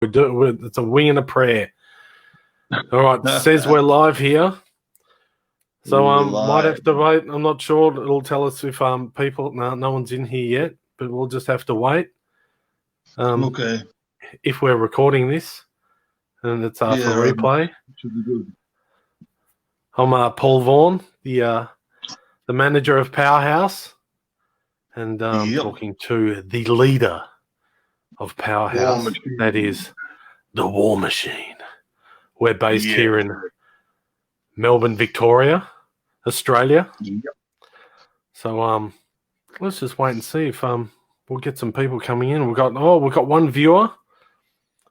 It's a wing and a prayer. All right, says we're live here. So might have to wait. I'm not sure. It'll tell us if people. No one's in here yet, but we'll just have to wait. Okay. If we're recording this, and it's for replay. Should be good. I'm Paul Vaughan, the manager of Powerhouse, and talking to the leader of Powerhouse. That is the War Machine. We're based here in Melbourne, Victoria, Australia. Yep. So let's just wait and see if we'll get some people coming in. We've got one viewer.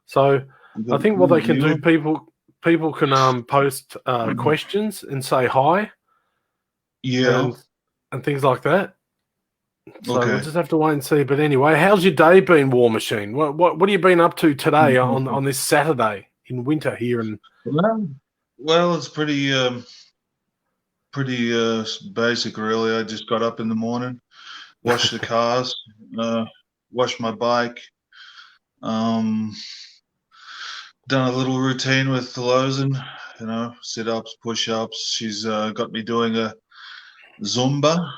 So I think what they can do, people can post questions and say hi. Yeah. And things like that. So we'll just have to wait and see. But anyway, how's your day been, War Machine? What have you been up to today on this Saturday in winter here? Well, it's pretty basic, really. I just got up in the morning, washed the cars, washed my bike, done a little routine with Lozen, sit-ups, push-ups. She's got me doing a Zumba.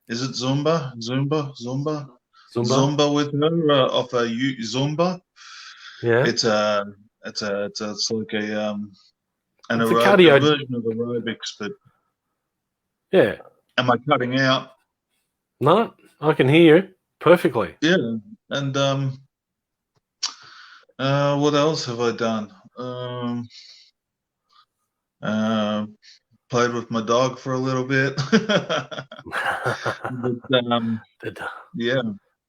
Is it Zumba? Zumba with her off a Zumba. Yeah. It's like an cardio version of aerobics, but yeah. Am I cutting out? No, I can hear you perfectly. Yeah, and what else have I done? Played with my dog for a little bit. Yeah,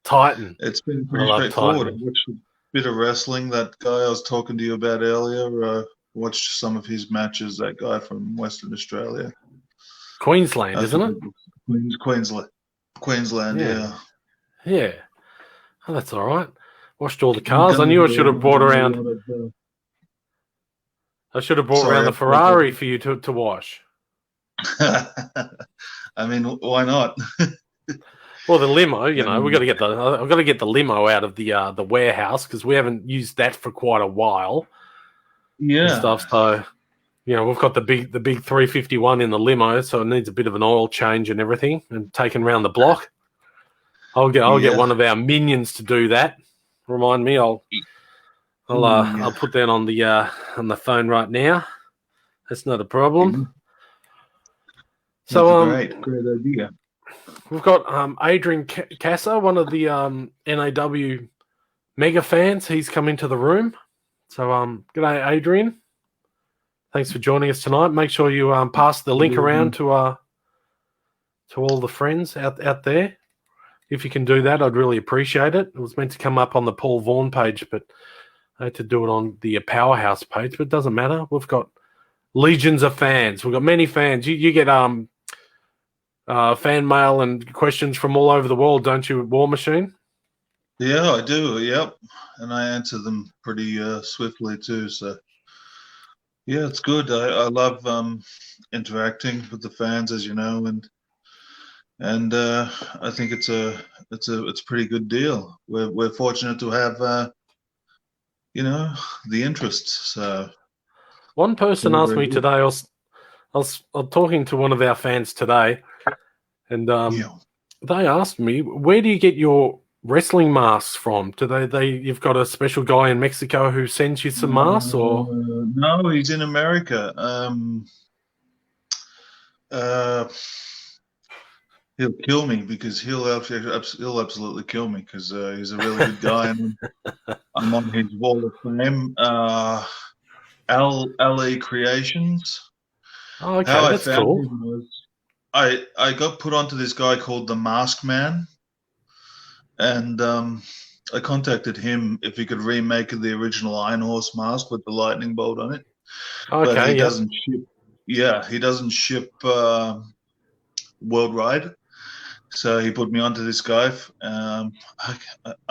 Titan. It's been pretty straightforward. I watched a bit of wrestling. That guy I was talking to you about earlier. Watched some of his matches. That guy from Western Australia, Queensland, isn't it? Queensland. Yeah. Yeah. Oh, that's all right. Washed all the cars. I knew I should have brought around. I should have brought around the Ferrari for you to wash. I mean, why not? Well, the limo, we got to get I've got to get the limo out of the warehouse because we haven't used that for quite a while. Yeah. And stuff. So, we've got the big 351 in the limo, so it needs a bit of an oil change and everything, and taken around the block. I'll get one of our minions to do that. Remind me, I'll put that on the phone right now. That's not a problem. So great idea. We've got Adrian Casa, one of the NAW mega fans. He's come into the room. So g'day, Adrian. Thanks for joining us tonight. Make sure you pass the link around to all the friends out there. If you can do that, I'd really appreciate it. It was meant to come up on the Paul Vaughan page, but I had to do it on the Powerhouse page, but it doesn't matter. We've got legions of fans. We've got many fans. You get fan mail and questions from all over the world, don't you, War Machine? Yeah, I do. Yep, and I answer them pretty swiftly too. So yeah, it's good. I love interacting with the fans, as you know, and I think it's a pretty good deal. We're fortunate to have the interests. So one person asked me today. I was talking to one of our fans today, and they asked me, "Where do you get your wrestling masks from? Do you've got a special guy in Mexico who sends you some masks, or no? He's in America. He'll kill me because he'll absolutely kill me because he's a really good guy, and I'm on his wall of fame. LA Creations. Oh, okay, How that's I found cool. him was I got put onto this guy called the Mask Man. And I contacted him if he could remake the original Iron Horse mask with the lightning bolt on it. Okay, but he doesn't ship. Yeah, he doesn't ship worldwide. So he put me onto this guy. I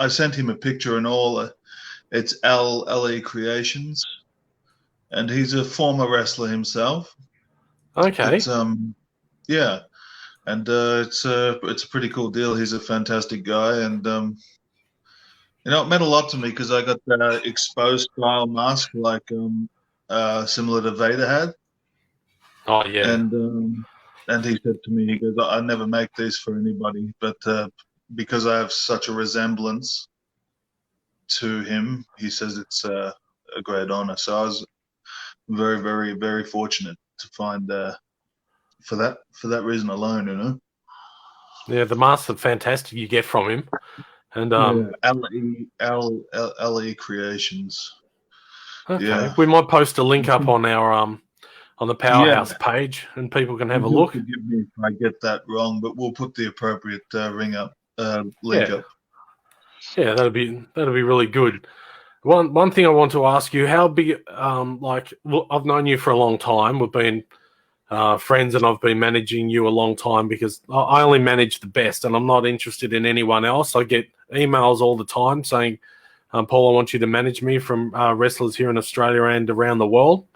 sent him a picture and all. It's LA Creations, and he's a former wrestler himself. Okay. It's, yeah. And it's a pretty cool deal. He's a fantastic guy, and It meant a lot to me because I got that exposed style mask, like similar to Vader had, Oh yeah, and he said to me, he goes, "I never make these for anybody, but because I have such a resemblance to him, he says it's a great honor." So I was very, very, very fortunate to find for that reason alone, you know. yeah. The masks are fantastic you get from him, and Yeah, LE Creations. okay, Yeah, we might post a link up on our on the yeah. Powerhouse page, and people can have And a do look. forgive me if I get that wrong, but we'll put the appropriate link Yeah, up. yeah, that'd be really good. One thing I want to ask you: how big? Like, well, I've known you for a long time. We've been friends, and I've been managing you a long time because I only manage the best, and I'm not interested in anyone else. I get emails all the time saying, "Paul, I want you to manage me," from wrestlers here in Australia and around the world,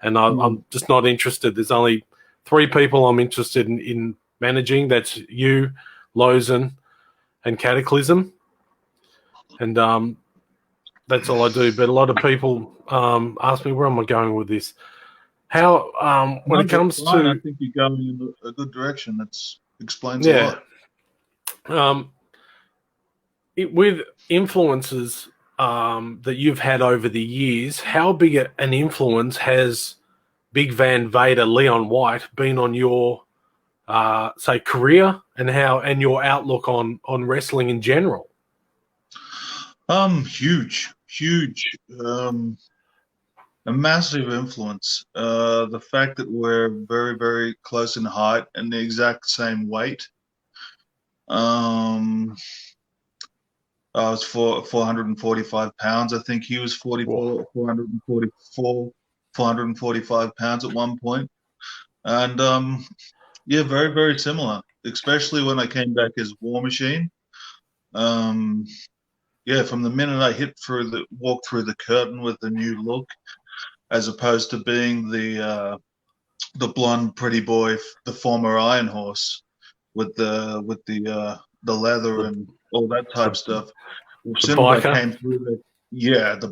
and I'm just not interested. There's only 3 people I'm interested in managing. That's you, Lozen, and Cataclysm, and that's all I do. But a lot of people ask me, where am I going with this? How when No, it that's comes fine. I to, think you're going in a good direction. That explains a yeah, lot. um, with influences that you've had over the years, how big an influence has Big Van Vader, Leon White, been on your say career and your outlook on wrestling in general? Huge, huge, a massive influence. The fact that we're very, very close in height and the exact same weight. Um, I was 445 pounds. I think he was Whoa. 445 pounds at one point. And yeah, very, very similar, especially when I came back as War Machine. Um, yeah, from the minute I walked through the curtain with the new look, as opposed to being the blonde pretty boy, the former Iron Horse, with the leather the and all that type the, stuff. As the soon as I biker. came through the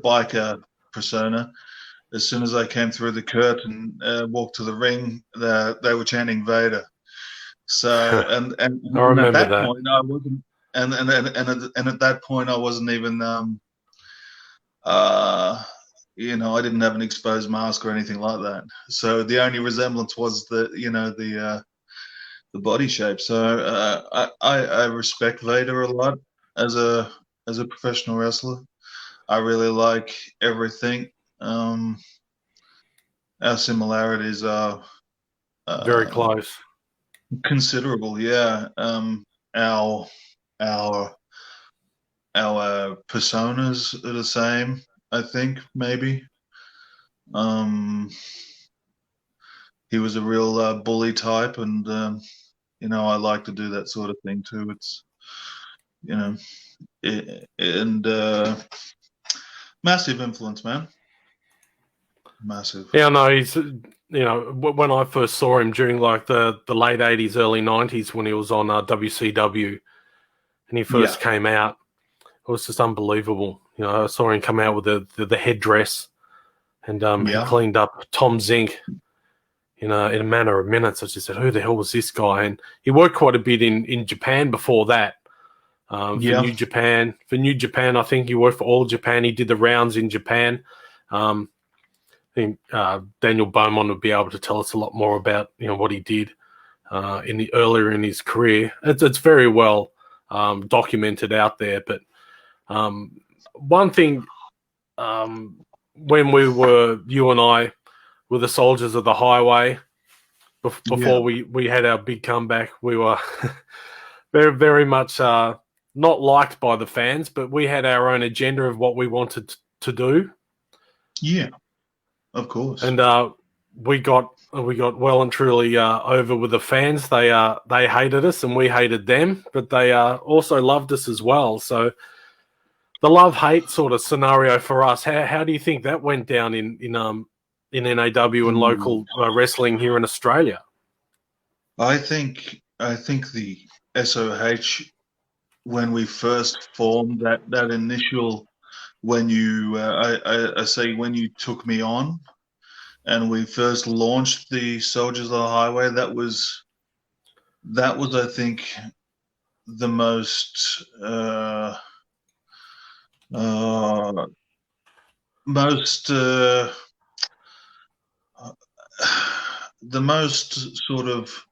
biker persona. As soon as I came through the curtain, walked to the ring, they were chanting Vader. So I and at remember that that. point I wasn't and at that point I wasn't even uh I didn't have an exposed mask or anything like that. So the only resemblance was the body shape. So I respect Vader a lot as a professional wrestler. I really like everything. Um, our similarities are Very uh, close. considerable. Yeah. Our our our personas are the same. I think maybe. Um, he was a real bully type, and I like to do that sort of thing too. It's you know, and massive influence, man. Massive. Yeah, no, he's when I first saw him during like the late '80s, early '90s when he was on WCW and he Yeah. first came out, it was just unbelievable. I saw him come out with the headdress, and he Yeah. cleaned up Tom Zink in a matter of minutes. I just said, who the hell was this guy? And he worked quite a bit in Japan before that. For Yeah. New Japan, I think he worked for All Japan. He did the rounds in Japan. Um, I think Daniel Beaumont would be able to tell us a lot more about what he did earlier in his career. It's very well documented out there. But one thing, when you and I were the soldiers of the highway Yeah. before we had our big comeback, we were very, very much not liked by the fans, but we had our own agenda of what we wanted to do, Yeah. Of course. and we got well and truly over with the fans. They hated us and we hated them, but they also loved us as well. So the love hate sort of scenario for us. How do you think that went down in NAW and Mm. local wrestling here in Australia? I think the SOH when we first formed that initial, when you I say when you took me on and we first launched the Soldiers of the Highway, that was I think the most most the most sort of,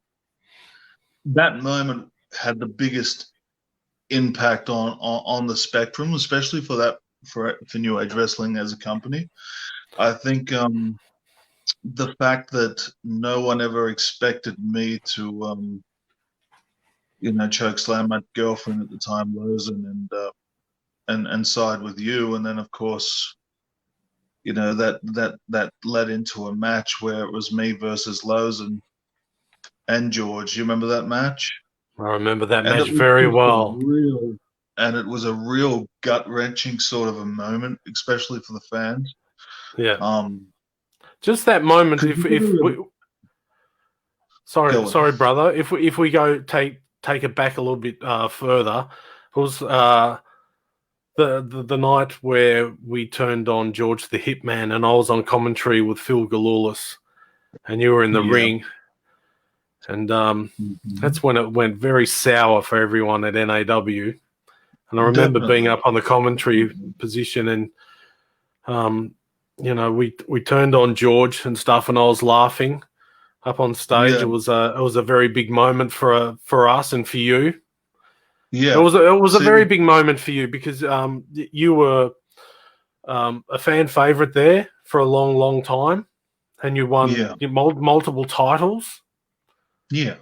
that moment had the biggest impact on the spectrum, especially for New Age Wrestling as a company. I think the fact that no one ever expected me to choke slam my girlfriend at the time, Lozen, and side with you, and then of course that led into a match where it was me versus Lozen and George. You remember that match? I remember that And match it was very just well. it was a real gut wrenching sort of a moment, especially for the fans. Yeah. Just that moment. Sorry, brother. If we go take it back a little bit further, it was the night where we turned on George the Hitman, and I was on commentary with Phil Galulis, and you were in the ring, and that's when it went very sour for everyone at NAW. And I remember being up on the commentary position, and we turned on George and stuff, and I was laughing up on stage. It was a very big moment for us and for you. Yeah, it was a very big moment for you because you were a fan favorite there for a long, long time, and you won multiple titles. Yeah,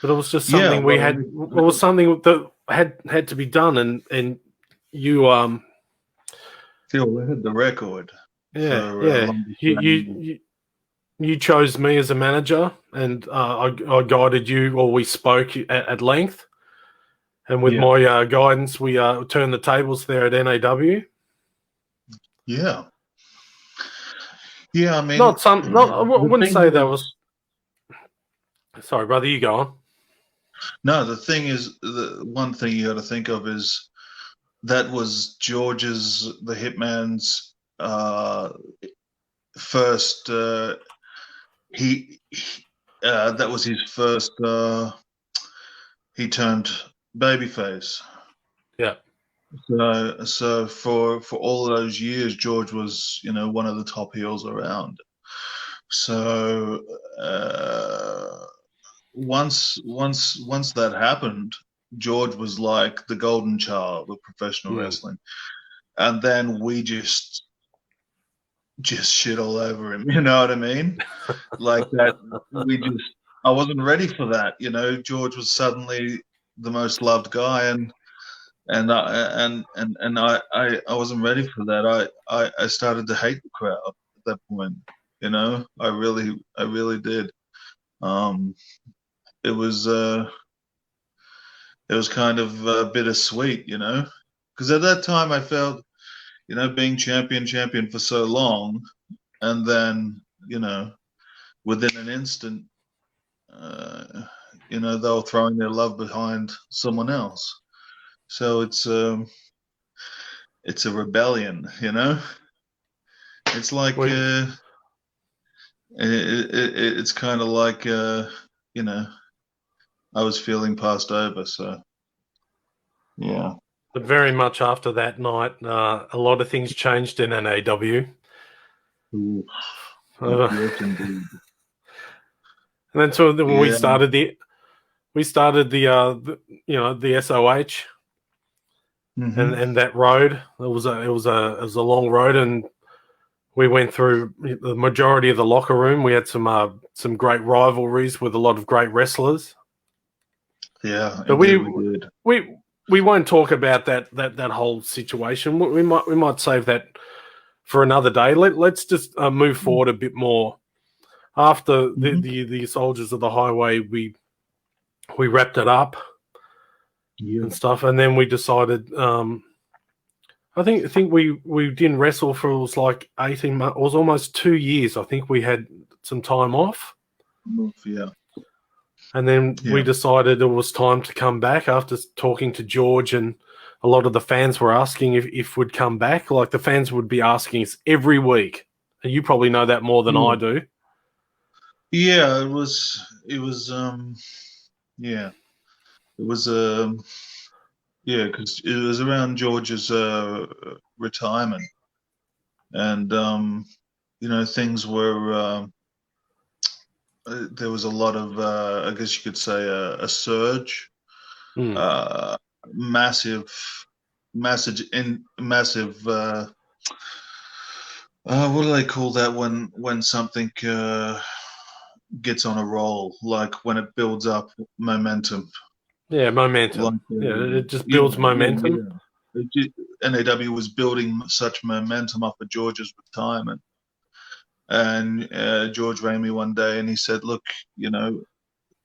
but it was just something we had. It was something that had to be done, and you Phil, they had the record. You chose me as a manager, and I guided you, or we spoke at length. And with my guidance, we turned the tables there at NAW. Yeah. Yeah, I mean... I wouldn't say that was... Sorry, brother, you go on. No, the thing is, the one thing you got to think of is that was George's, the Hitman's, first... that was his first... he turned babyface. Yeah. So for all those years, George was, one of the top heels around. So once that happened, George was like the golden child of professional wrestling, and then we just shit all over him. You know what I mean? Like that. I wasn't ready for that. George was suddenly the most loved guy, and I wasn't ready for that. I started to hate the crowd at that point. I really did. It was kind of bittersweet, because at that time I felt, being champion for so long, and then within an instant, they were throwing their love behind someone else. So it's a rebellion, It's like it's kind of like I was feeling passed over. So yeah. But very much after that night, a lot of things changed in NAW. Yes, indeed. And then so when we started the SOH, and that road, it was a long road, and we went through the majority of the locker room. We had some great rivalries with a lot of great wrestlers. Yeah, but we did. We won't talk about that whole situation. We might save that for another day. Let's just move forward a bit more. After the Soldiers of the Highway, we wrapped it up and stuff, and then we decided. I think we didn't wrestle for, it was like 18 months. It was almost 2 years. I think we had some time off. Yeah. And then we decided it was time to come back after talking to George, and a lot of the fans were asking if we'd come back. Like, the fans would be asking us every week. And you probably know that more than I do. Yeah, it was because it was around George's retirement, and things were there was a lot of I guess you could say a surge, massive what do they call that when something gets on a roll, like when it builds up momentum. Yeah, momentum. It just builds momentum. NAW was building such momentum off of George's retirement. And George rang me one day and he said, look,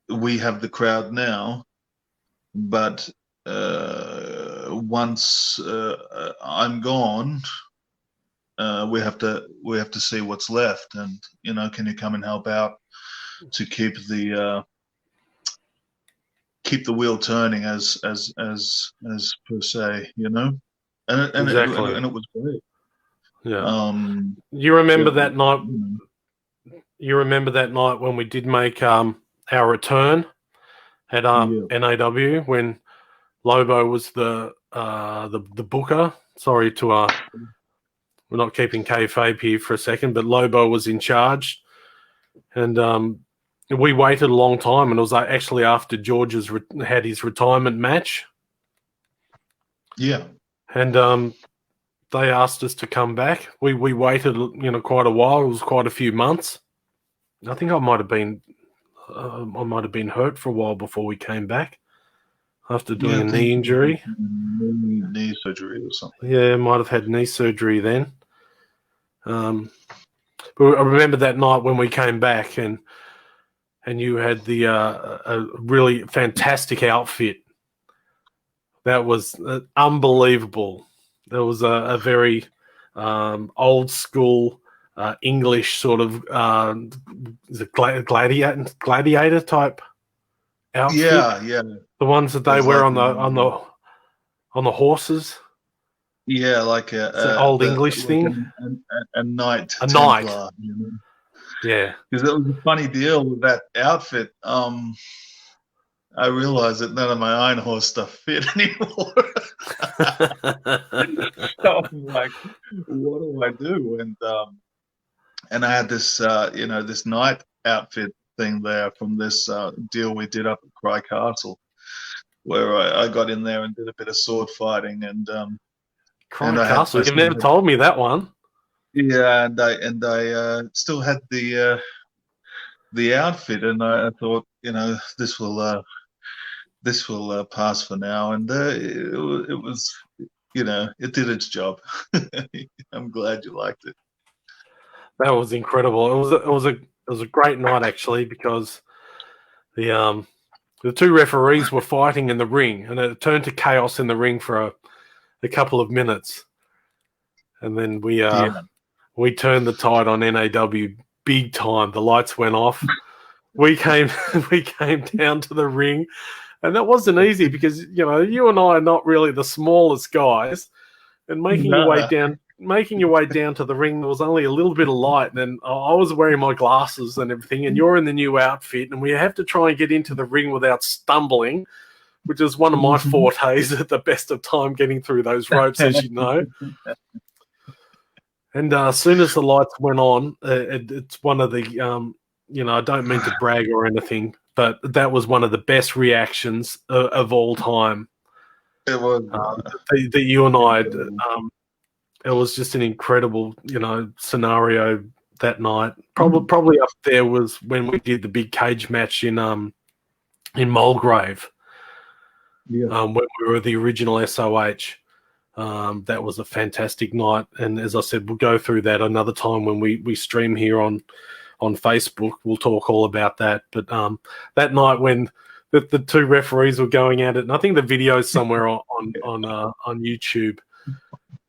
we have the crowd now, but once I'm gone, we have to see what's left. And, can you come and help out to keep the wheel turning as per se, and Exactly. it was great. Yeah. You remember that night? You remember that night when we did make our return at NAW, when Lobo was the booker. Sorry to we're not keeping kayfabe here for a second, but Lobo was in charge, and we waited a long time, and it was actually after George's had his retirement match. Yeah. And they asked us to come back. We waited, quite a while. It was quite a few months. I think I might have been hurt for a while before we came back after doing a knee injury. Knee surgery or something. Yeah, might have had knee surgery then. But I remember that night when we came back, and you had the a really fantastic outfit. That was unbelievable. There was a very old school English sort of gladiator type outfit. Yeah. The ones that they wear on the horses. Yeah, like an old English thing. A knight. A Templar, knight. Yeah. Because it was a funny deal with that outfit. I realized that none of my Iron Horse stuff fit anymore. So I'm like, what do I do? And I had this, this knight outfit thing there from this deal we did up at Cry Castle, where I got in there and did a bit of sword fighting. And Cry Castle, you've never told me that one. Yeah, and I still had the outfit, and I thought, this will pass for now, and it was, it did its job. I'm glad you liked it. That was incredible. It was a great night, actually, because the two referees were fighting in the ring, and it turned to chaos in the ring for a couple of minutes, and then we turned the tide on NAW big time. The lights went off. We came down to the ring, and that wasn't easy because you and I are not really the smallest guys, and making your way down to the ring, there was only a little bit of light, and I was wearing my glasses and everything, and you're in the new outfit, and we have to try and get into the ring without stumbling, which is one of my fortes at the best of time, getting through those ropes, as you know. And as soon as the lights went on, it's one of the, I don't mean to brag or anything, but that was one of the best reactions of all time. It was that you and I, it was just an incredible, scenario that night. Probably up there was when we did the big cage match in Mulgrave, when we were the original SOH. That was a fantastic night, and as I said, we'll go through that another time when we stream here on Facebook. We'll talk all about that. But that night when the two referees were going at it, and I think the video's somewhere on YouTube.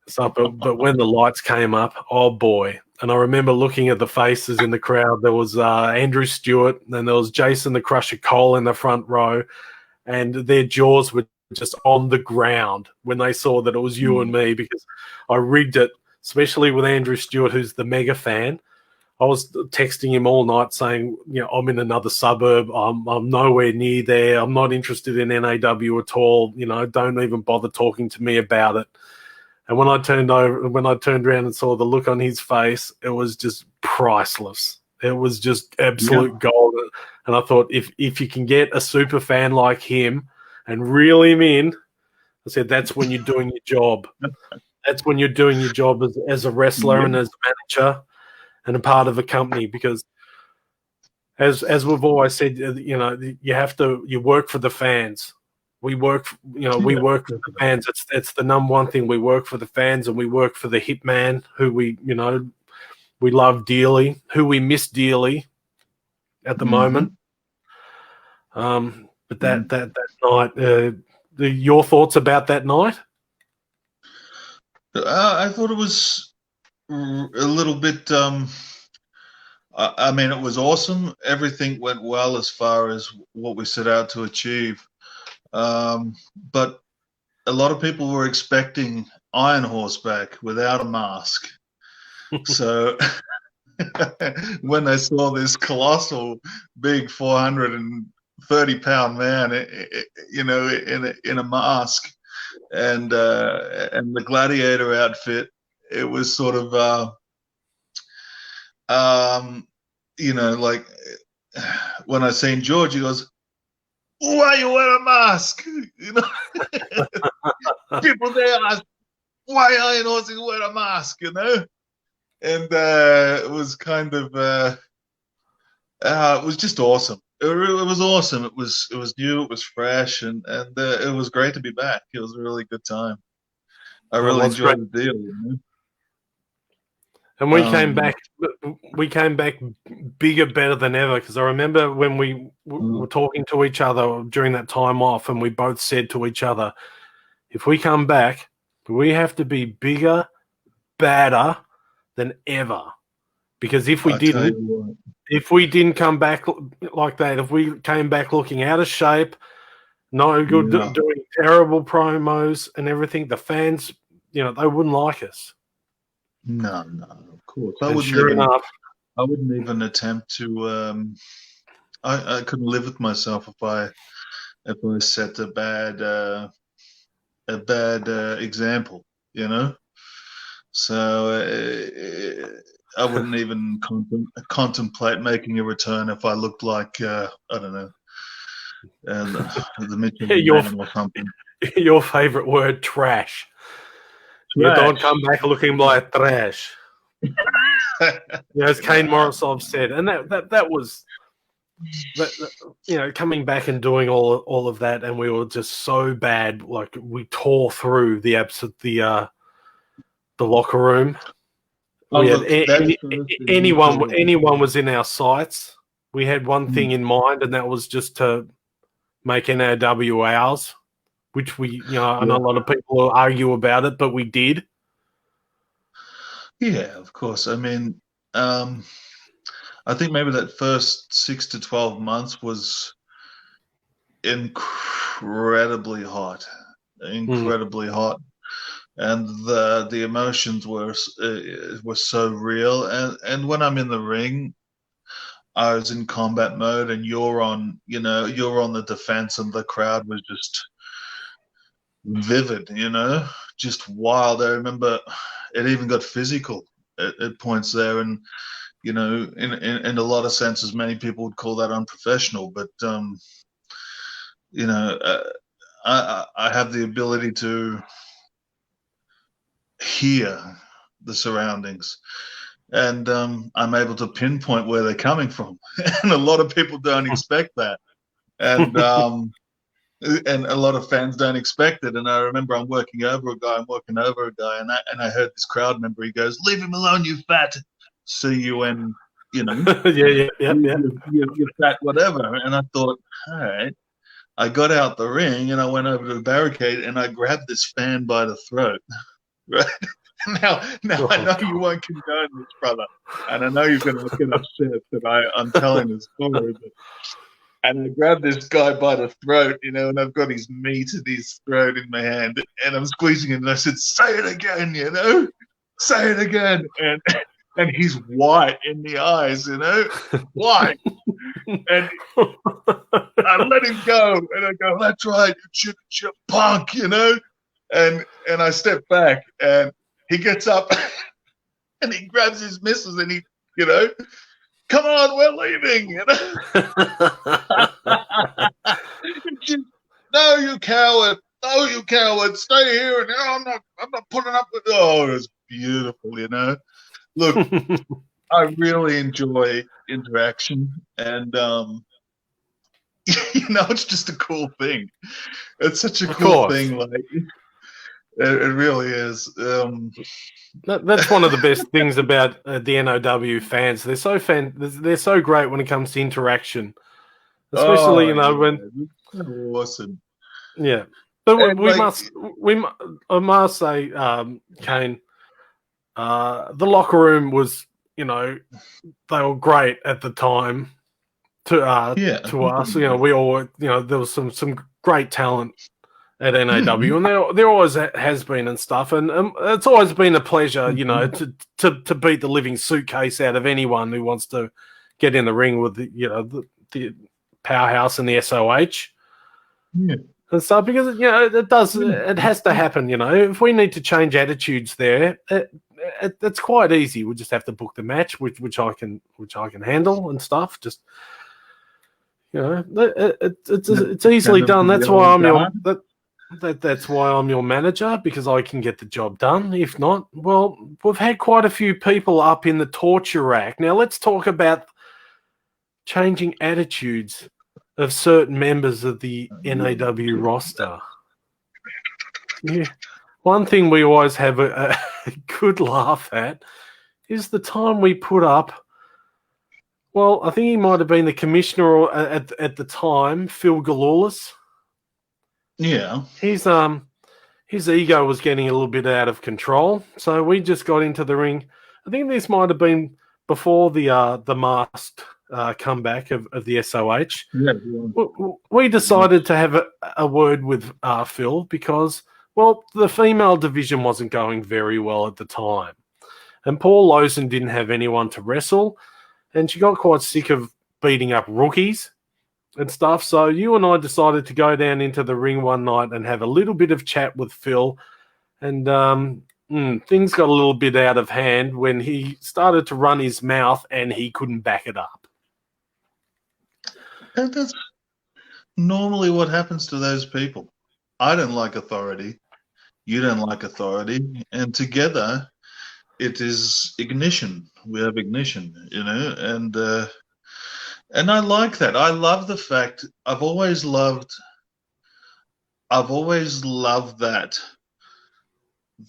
So, but when the lights came up, oh boy, And I remember looking at the faces in the crowd. There was Andrew Stewart, and there was Jason the Crusher Cole in the front row, and their jaws were just on the ground when they saw that it was you and me, because I rigged it, especially with Andrew Stewart, who's the mega fan. I was texting him all night saying, I'm in another suburb. I'm nowhere near there. I'm not interested in NAW at all. Don't even bother talking to me about it. And when I turned around and saw the look on his face, it was just priceless. It was just absolute gold. And I thought, if you can get a super fan like him and reel him in, I said, that's when you're doing your job. That's when you're doing your job as a wrestler and as a manager and a part of a company. Because as we've always said, you work for the fans. We work for the fans. It's the number one thing. We work for the fans, and we work for the hitman, who we love dearly, who we miss dearly at the moment. But that night, your thoughts about that night? I thought it was a little bit. I mean, it was awesome. Everything went well as far as what we set out to achieve. But a lot of people were expecting Iron Horse back without a mask. So when they saw this colossal, big 430-pound man, in a mask and the gladiator outfit, it was sort of, like when I seen George, he goes, "Why you wear a mask?" People there ask, "Why Iron Horses wear a mask?" And it was kind of, it was just awesome. It was awesome. It was new. It was fresh, and it was great to be back. It was a really good time. I really enjoyed the deal. And we came back. We came back bigger, better than ever. Because I remember when we were talking to each other during that time off, and we both said to each other, "If we come back, we have to be bigger, badder than ever." Because if we didn't come back like that, if we came back looking out of shape, no good, doing terrible promos and everything, the fans, they wouldn't like us. No, of course. I wouldn't even attempt to. I couldn't live with myself if I set a bad example. So I wouldn't even contemplate making a return if I looked like I don't know, the Mitchell or something. Your favorite word, trash. You don't come back looking like trash. As Kane Morrisov said, and that was, coming back and doing all of that, and we were just so bad. Like, we tore through the locker room. Anyone was in our sights. We had one thing in mind, and that was just to make NAW ours, which we, I know a lot of people will argue about it, but we did. Yeah, of course. I mean, I think maybe that first 6 to 12 months was incredibly hot, and the emotions were so real. And when I'm in the ring, I was in combat mode, and you're on the defense, and the crowd was just vivid, just wild. I remember it even got physical at points there, and in a lot of senses, many people would call that unprofessional, but I have the ability to hear the surroundings, and I'm able to pinpoint where they're coming from, and a lot of people don't expect that, and a lot of fans don't expect it. And I remember I'm working over a guy, and I heard this crowd member. He goes, "Leave him alone, you fat CUN, yeah. you fat whatever." And I thought, all right. I got out the ring, and I went over to the barricade, and I grabbed this fan by the throat, right? Now I know you won't condone this, brother, and I know you're going to get upset that I'm telling this story. And I grabbed this guy by the throat, and I've got his meat and his throat in my hand, and I'm squeezing it, and I said, "Say it again, say it again," and he's white in the eyes, white, and I let him go, and I go, "That's right, you chicken chip punk," and I step back, and he gets up, and he grabs his missus, and he, come on, we're leaving, No, you coward! No, you coward! Stay here, and I'm not putting up with. Oh, it was beautiful, Look, I really enjoy interaction, and it's just a cool thing. It's such a cool thing, like it really is. That's one of the best things about the NOW fans. They're so great when it comes to interaction, especially when awesome. Yeah, but I must say, Kane, the locker room was, they were great at the time. To us, we all, there was some great talent at NAW, and there always has been and stuff, and it's always been a pleasure, to beat the living suitcase out of anyone who wants to get in the ring with the Powerhouse and the SOH. Yeah. And stuff, because it has to happen. If we need to change attitudes there, it's quite easy. We just have to book the match, which I can handle and stuff. Just it's easily done. That's why that's why I'm your manager, because I can get the job done. If not, well, we've had quite a few people up in the torture rack. Now let's talk about changing attitudes of certain members of the NAW roster. Yeah. One thing we always have a good laugh at is the time we put up, well, I think he might have been the commissioner at the time, Phil Galulis. Yeah. His ego was getting a little bit out of control, so we just got into the ring. I think this might have been before the masked comeback of the SOH. Yeah. We decided to have a word with Phil because, well, the female division wasn't going very well at the time. And Paul Lawson didn't have anyone to wrestle, and she got quite sick of beating up rookies and stuff. So you and I decided to go down into the ring one night and have a little bit of chat with Phil. And things got a little bit out of hand when he started to run his mouth and he couldn't back it up. And that's normally what happens to those people. I don't like authority. You don't like authority. And together, it is ignition. We have ignition, and I like that. I love the fact I've always loved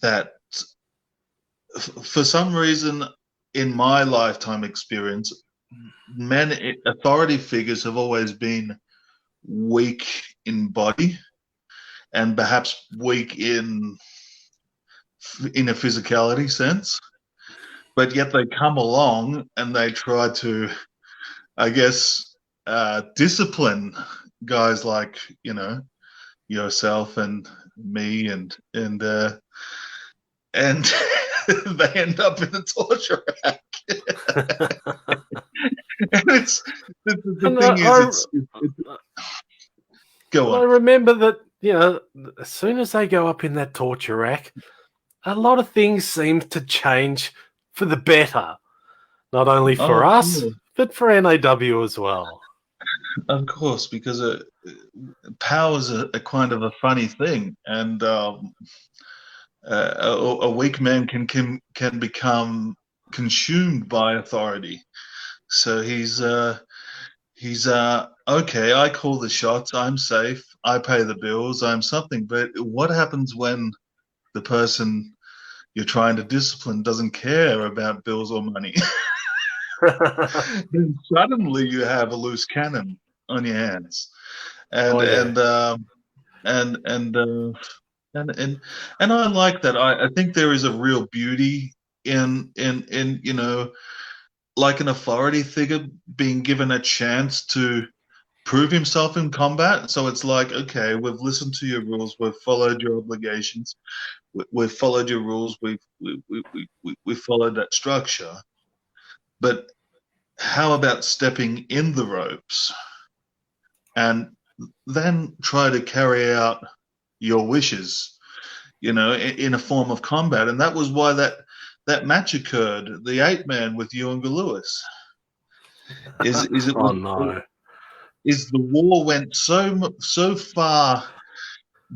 that for some reason in my lifetime experience, authority figures have always been weak in body and perhaps weak in a physicality sense, but yet they come along and they try to, I guess, discipline guys like yourself and me, and they end up in the torture rack. And go on. I remember that as soon as they go up in that torture rack, a lot of things seem to change for the better, not only for us, but for NAW as well. Of course, because power is a kind of a funny thing, and a weak man can become consumed by authority. So he's okay. I call the shots. I'm safe. I pay the bills. I'm something. But what happens when the person you're trying to discipline doesn't care about bills or money? Then suddenly you have a loose cannon on your hands, and And I like that. I think there is a real beauty in like an authority figure being given a chance to prove himself in combat. So it's like, okay, we've listened to your rules, we've followed your obligations, we've followed your rules, we've followed that structure. But how about stepping in the ropes and then try to carry out your wishes, in a form of combat? And that was why that match occurred, the 8-man with Ewan Lewis. Is it Oh was no. is the war went so far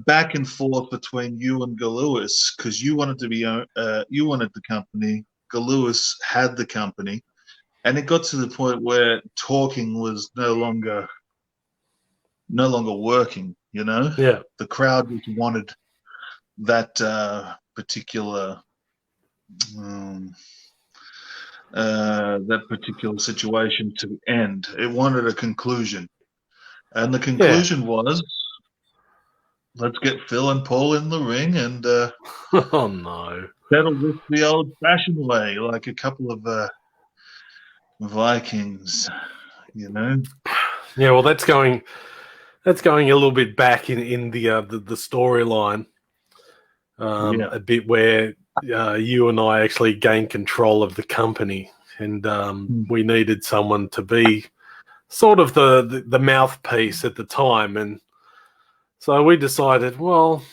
back and forth between you and Galewis, because you wanted the company, Galewis had the company, and it got to the point where talking was no longer working. Yeah. The crowd just wanted that particular situation to end. It wanted a conclusion, and the Yeah. conclusion was, let's get Phil and Paul in the ring and Oh no. settle this the old-fashioned way, like a couple of Vikings, Yeah, well, that's going a little bit back in the storyline, Yeah. a bit where you and I actually gained control of the company, and we needed someone to be sort of the mouthpiece at the time, and so we decided, well,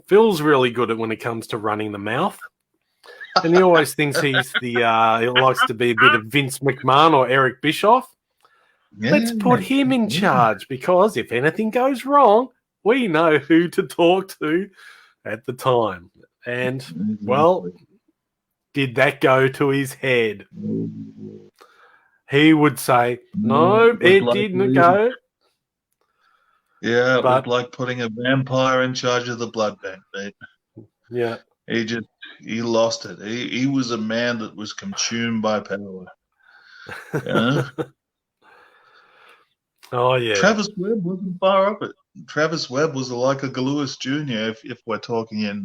Phil's really good at when it comes to running the mouth. And he always thinks he's he likes to be a bit of Vince McMahon or Eric Bischoff. Yeah. Let's put him in charge, because if anything goes wrong, we know who to talk to at the time. And, well, did that go to his head? He would say, no, it didn't go. Yeah, it was like putting a vampire in charge of the blood bank, mate. Yeah. He lost it. He was a man that was consumed by power. Oh yeah. Travis Webb wasn't far up it. Travis Webb was like a Lewis Jr. if we're talking in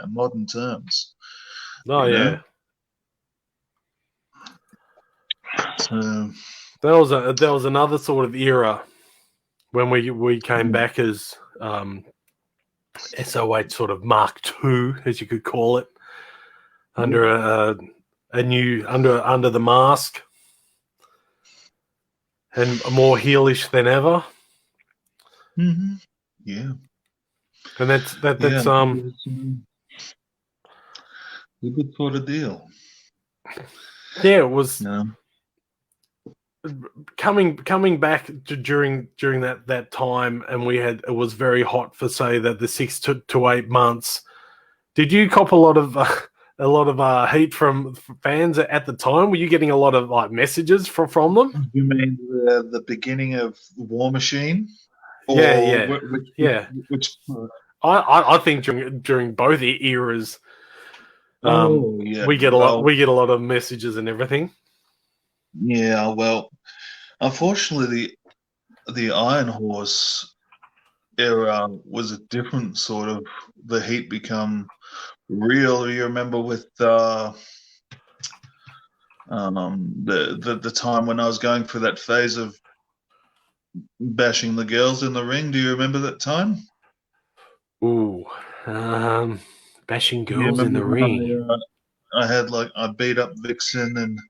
modern terms. Oh yeah. So there was another sort of era when we came back as SOH sort of Mark II, as you could call it, under a new under the mask, and more heelish than ever. Mm-hmm. Yeah, and that's a good sort of deal. Yeah, it was. Coming back during that time, and it was very hot for, say, the 6 to 8 months. Did you cop a lot of heat from fans at the time? Were you getting a lot of messages from them? You mean the beginning of War Machine? Or yeah. Which I think during both eras, we get a lot of messages and everything. Yeah, well, unfortunately, the Iron Horse era was a different sort of. The heat become real. You remember with the time when I was going through that phase of bashing the girls in the ring. Do you remember that time? Ooh, bashing girls in the ring. I beat up Vixen, and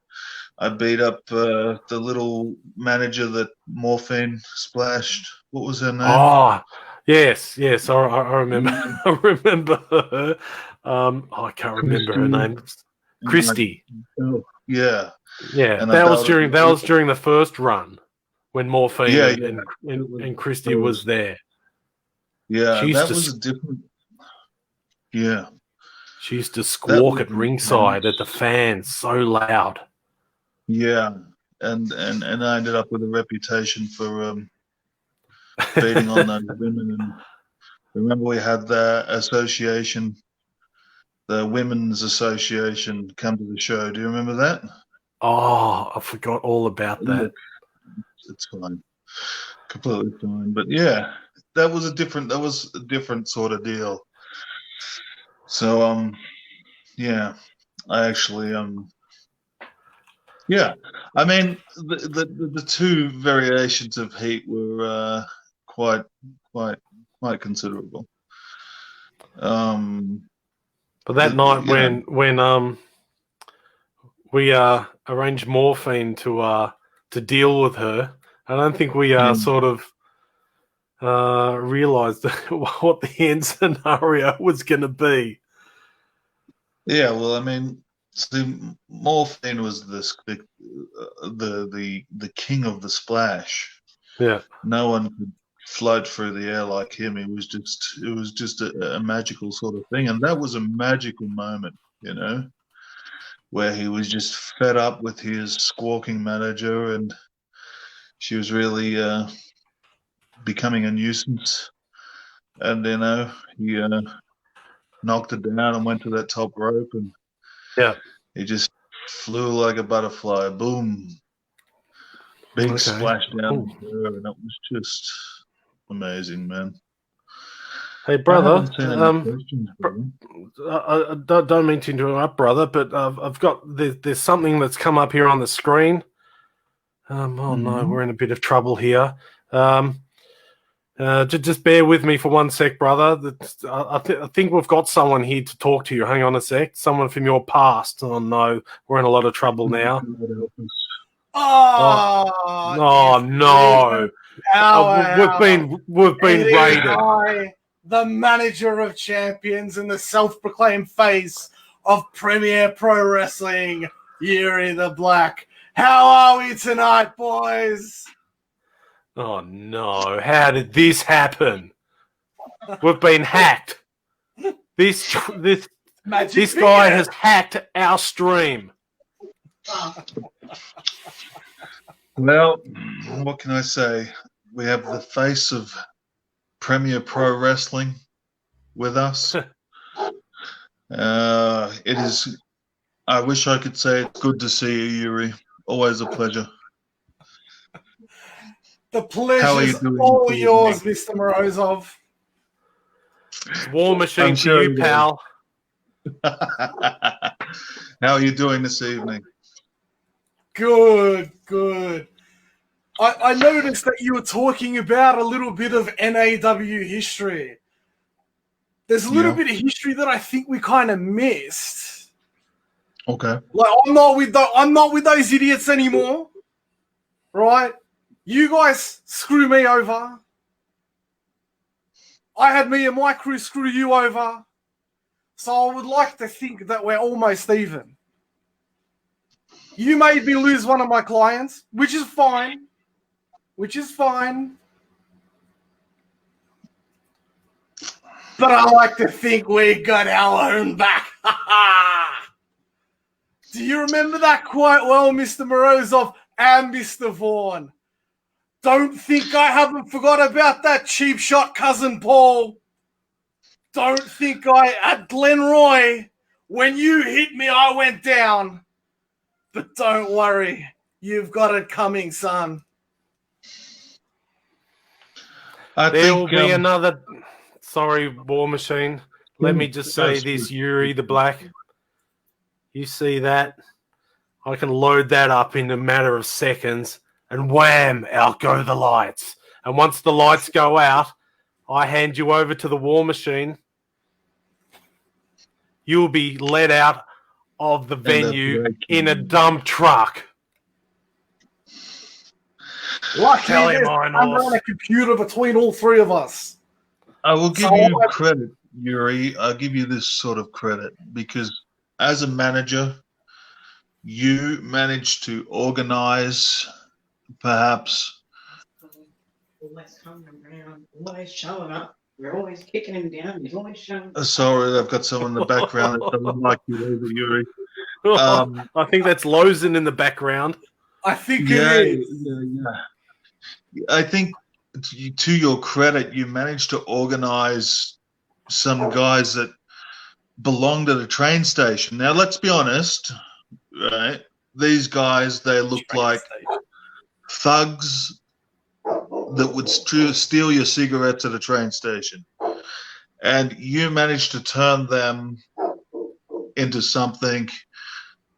I beat up the little manager that Morphine splashed. What was her name? Oh, yes. I remember. I remember her. I can't remember her name. Christy. Yeah. And that was during the first run when Morphine and Christy was there. Yeah, that was a different. Yeah. She used to squawk at ringside at the fans so loud. Yeah, and I ended up with a reputation for beating on those women. And remember, we had the association, the Women's Association, come to the show. Do you remember that? Oh, I forgot all about that. It's fine, completely fine. But yeah, that was a different sort of deal. So yeah, I actually yeah, I mean the two variations of heat were quite quite quite considerable. Um, But that night you know, when we arranged morphine to deal with her, I don't think we yeah, sort of realized what the end scenario was going to be. yeah. Well, I mean, see, morphine was the king of the splash. Yeah, No one could float through the air like him. It was just a magical sort of thing, and that was a magical moment, where he was just fed up with his squawking manager, and she was really becoming a nuisance. And he knocked it down and went to that top rope, and yeah. he just flew like a butterfly. Boom! Big Okay. splash down Ooh. the curve, and it was just amazing, man. Hey, I brother. haven't seen any questions for you. I don't mean to interrupt, brother, but I've got there's something that's come up here on the screen. Oh no, we're in a bit of trouble here. Just bear with me for 1 sec, brother. I think we've got someone here to talk to you. Hang on a sec. Someone from your past. Oh no, we're in a lot of trouble now. Oh no, we've been raided. I, the manager of champions and the self-proclaimed face of Premier Pro Wrestling, Yuri the Black. How are we tonight, boys? Oh no, how did this happen? We've been hacked. This guy has hacked our stream. Well, what can I say? We have the face of Premier Pro Wrestling with us. It is. I wish I could say it's good to see you, Yuri. Always a pleasure. The pleasure's all yours, Mr. Morozov. War machine to you, pal. How are you doing this evening? Good. I noticed that you were talking about a little bit of NAW history. There's a little bit of history that I think we kind of missed. Okay. Like I'm not with those idiots anymore. Right? You guys screw me over. I had me and my crew screw you over. So I would like to think that we're almost even. You made me lose one of my clients, which is fine. But I like to think we got our own back. Do you remember that quite well, Mr. Morozov and Mr. Vaughn? Don't think I haven't forgot about that cheap shot, cousin Paul. Don't think at Glenroy, when you hit me, I went down. But don't worry, you've got it coming, son. There'll be another. Sorry, War Machine. Let me just say this, Yuri the Black. You see that? I can load that up in a matter of seconds, and wham, out go the lights. And once the lights go out, I hand you over to the War Machine. You'll be let out of the venue in a dump truck. Luckily, there's a computer between all three of us. I will give you credit, Yuri. I'll give you this sort of credit because as a manager, you managed to organize perhaps. Always coming around, always showing up. We're always kicking him down. He's always showing up. Sorry, I've got someone in the background that doesn't like you either, Yuri. I think that's Lozen in the background. I think it is. Yeah. I think to your credit, you managed to organize some guys that belong to the train station. Now, let's be honest, right? These guys, they look like thugs that would steal your cigarettes at a train station. and you managed to turn them into something,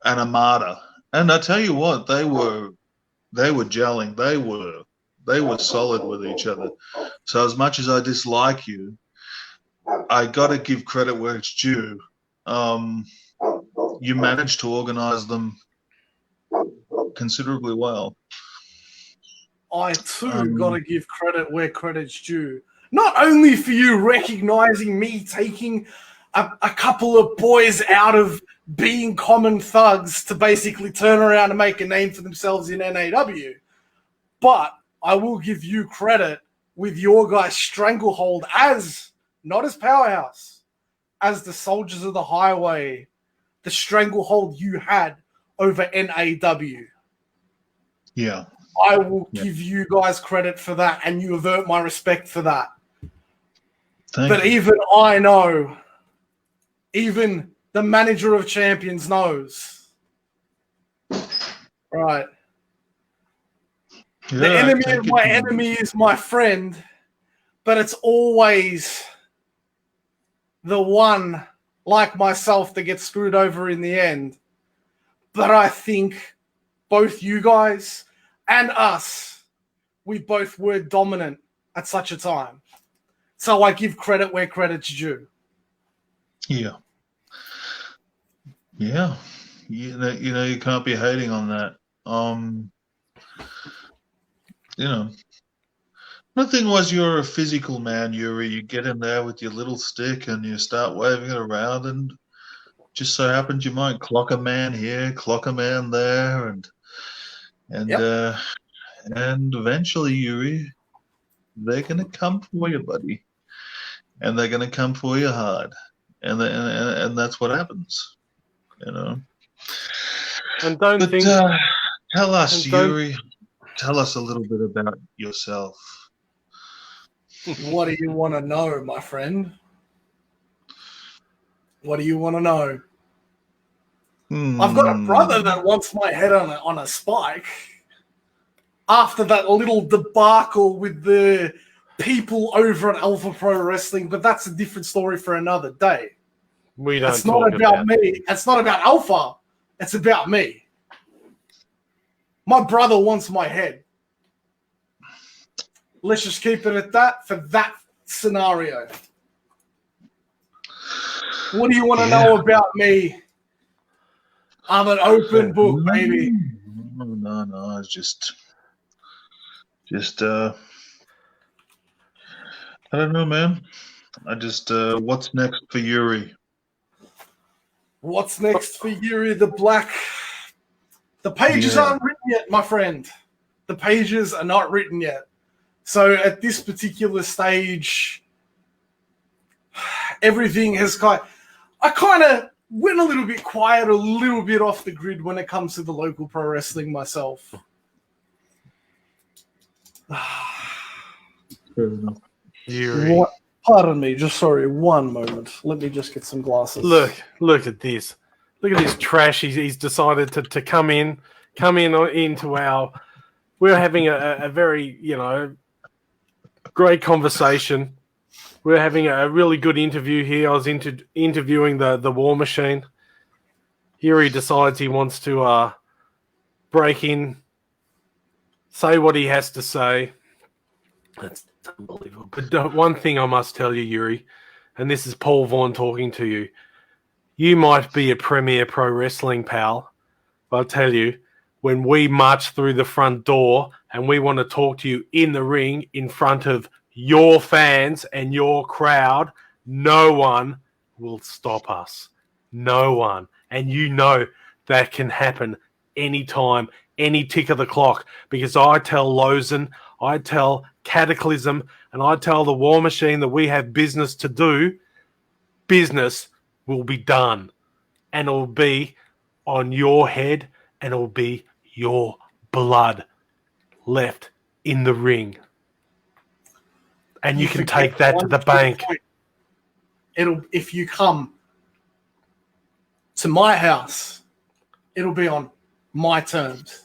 an armada. And I tell you what, they were gelling. They were solid with each other. So as much as I dislike you, I got to give credit where it's due. You managed to organize them considerably well. I too got to give credit where credit's due. Not only for you recognizing me taking a couple of boys out of being common thugs to basically turn around and make a name for themselves in NAW, but I will give you credit with your guys' stranglehold as, not as Powerhouse, as the Soldiers of the Highway, the stranglehold you had over NAW. Yeah. I will give you guys credit for that, and you avert my respect for that. But even I know, even the manager of champions knows. Right. Yeah, The enemy of my enemy is my friend, but it's always the one like myself that gets screwed over in the end. But I think both you guys and us, we both were dominant at such a time. So I give credit where credit's due. Yeah. Yeah. You know, you can't be hating on that. You know, the thing was, you're a physical man, Yuri. You get in there with your little stick and you start waving it around, and just so happens you might clock a man here, clock a man there, and eventually, Yuri, they're gonna come for you, buddy, and they're gonna come for you hard, and that's what happens, you know. And tell us, Yuri, tell us a little bit about yourself. What do you want to know, my friend? What do you want to know? I've got a brother that wants my head on a spike. After that little debacle with the people over at Alpha Pro Wrestling, but that's a different story for another day. We don't It's not about me. It's not about Alpha. It's about me. My brother wants my head. Let's just keep it at that for that scenario. What do you want to know about me? I'm an open book, baby. No, it's just I don't know, man. I just what's next for Yuri? What's next for Yuri the Black? The pages aren't written yet, my friend. The pages are not written yet. So at this particular stage, everything has I kind of went a little bit quiet, a little bit off the grid when it comes to the local pro wrestling myself. Yuri. Pardon me, just sorry, one moment. Let me just get some glasses. Look at this. Look at this trash. He's decided to come into our. We're having a very, great conversation. We're having a really good interview here. I was interviewing the War Machine. Here he decides he wants to break in, say what he has to say. That's unbelievable. But one thing I must tell you, Yuri, and this is Paul Vaughan talking to you. You might be a premier pro wrestling pal, but I'll tell you, when we march through the front door and we want to talk to you in the ring in front of your fans and your crowd, no one will stop us. No one. And you know that can happen anytime, any tick of the clock, because I tell Lozen, I tell Cataclysm, and I tell the War Machine that we have business to do. Business will be done. And it will be on your head, and it will be your blood left in the ring. And you can take that to the bank. If you come to my house, it'll be on my terms.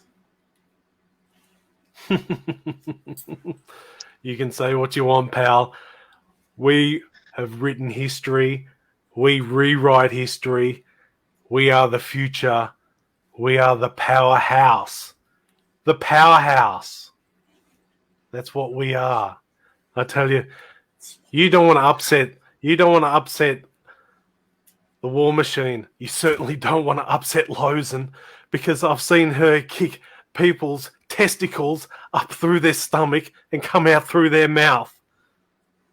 You can say what you want, pal. We have written history. We rewrite history. We are the future. We are the powerhouse. The powerhouse. That's what we are. I tell you, you don't want to upset the War Machine. You certainly don't want to upset Lozen, because I've seen her kick people's testicles up through their stomach and come out through their mouth.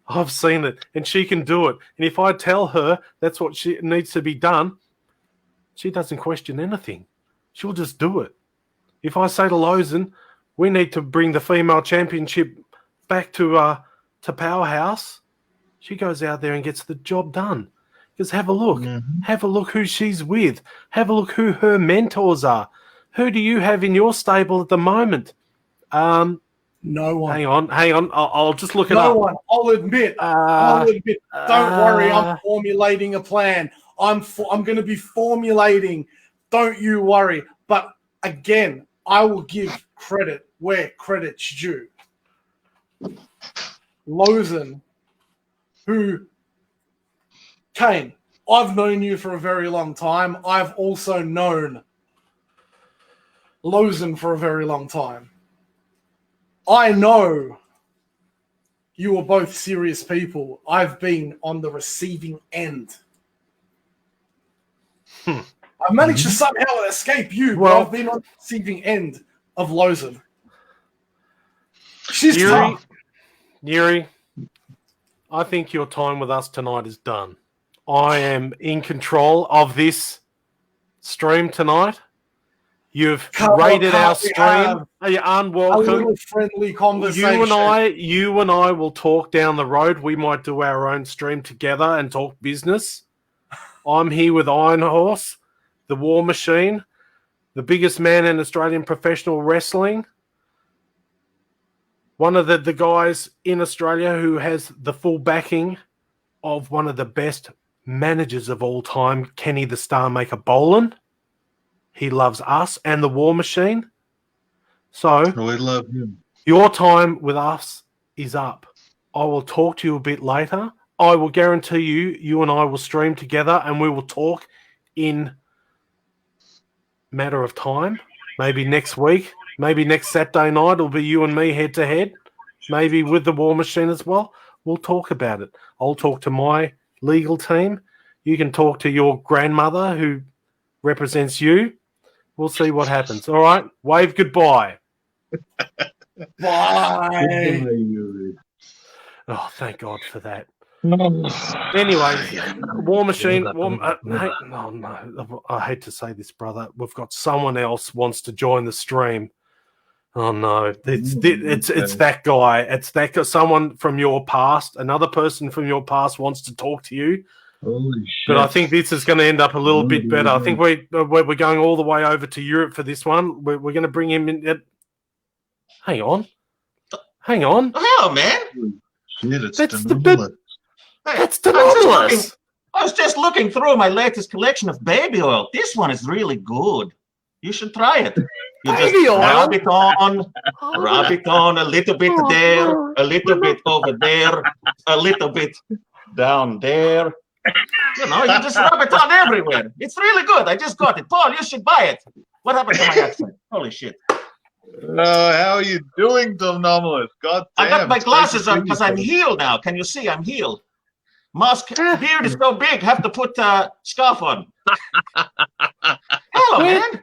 I've seen it, and she can do it. And if I tell her that's what she needs to be done, she doesn't question anything. She'll just do it. If I say to Lozen, we need to bring the female championship back to Powerhouse, she goes out there and gets the job done. Because have a look. Mhm. Have a look who she's with. Have a look who her mentors are. Who do you have in your stable at the moment? No one. Hang on. I'll just look it No up. one. I'll admit. Don't worry. I'm formulating a plan. I'm going to be formulating. Don't you worry. But again, I will give credit where credit's due. Lozen, who Kane, I've known you for a very long time. I've also known Lozen for a very long time. I know you are both serious people. I've been on the receiving end. I've managed to somehow escape you, but I've been on the receiving end of Lozen. She's tough. Yuri, I think your time with us tonight is done. I am in control of this stream tonight. You've rated our stream. You're A unwelcome. little friendly conversation. You and I will talk down the road. We might do our own stream together and talk business. I'm here with Iron Horse, the War Machine, the biggest man in Australian professional wrestling. One of the guys in Australia who has the full backing of one of the best managers of all time, Kenny the Star Maker Boland. He loves us and the War Machine. So We love him. your time with us is up. I will talk to you a bit later. I will guarantee you and I will stream together and we will talk in matter of time. Maybe next week. Maybe next Saturday night it'll be you and me head to head. Maybe with the War Machine as well. We'll talk about it. I'll talk to my legal team. You can talk to your grandmother who represents you. We'll see what happens. All right? Wave goodbye. Bye. Oh, thank God for that. Anyway, War Machine. I hate to say this, brother. We've got someone else wants to join the stream. Oh no, it's that guy. It's that guy. Someone from your past. Another person from your past wants to talk to you. Holy shit. But I think this is going to end up a little bit better. I think we're going all the way over to Europe for this one. We're going to bring him in. Hang on. Hello, man. Shit, it's That's Denumulus. That's Denumulus. I was just looking through my latest collection of baby oil. This one is really good. You should try it. You just Baby oil? rub it on a little bit there, a little bit over there, a little bit down there. You know, you just rub it on everywhere. It's really good. I just got it. Paul, you should buy it. What happened to my accent? Holy shit. How are you doing, Denumulus? God damn. I got my glasses on because I'm healed now. Can you see? I'm healed. Mask, beard is so big, have to put scarf on. Hello, man.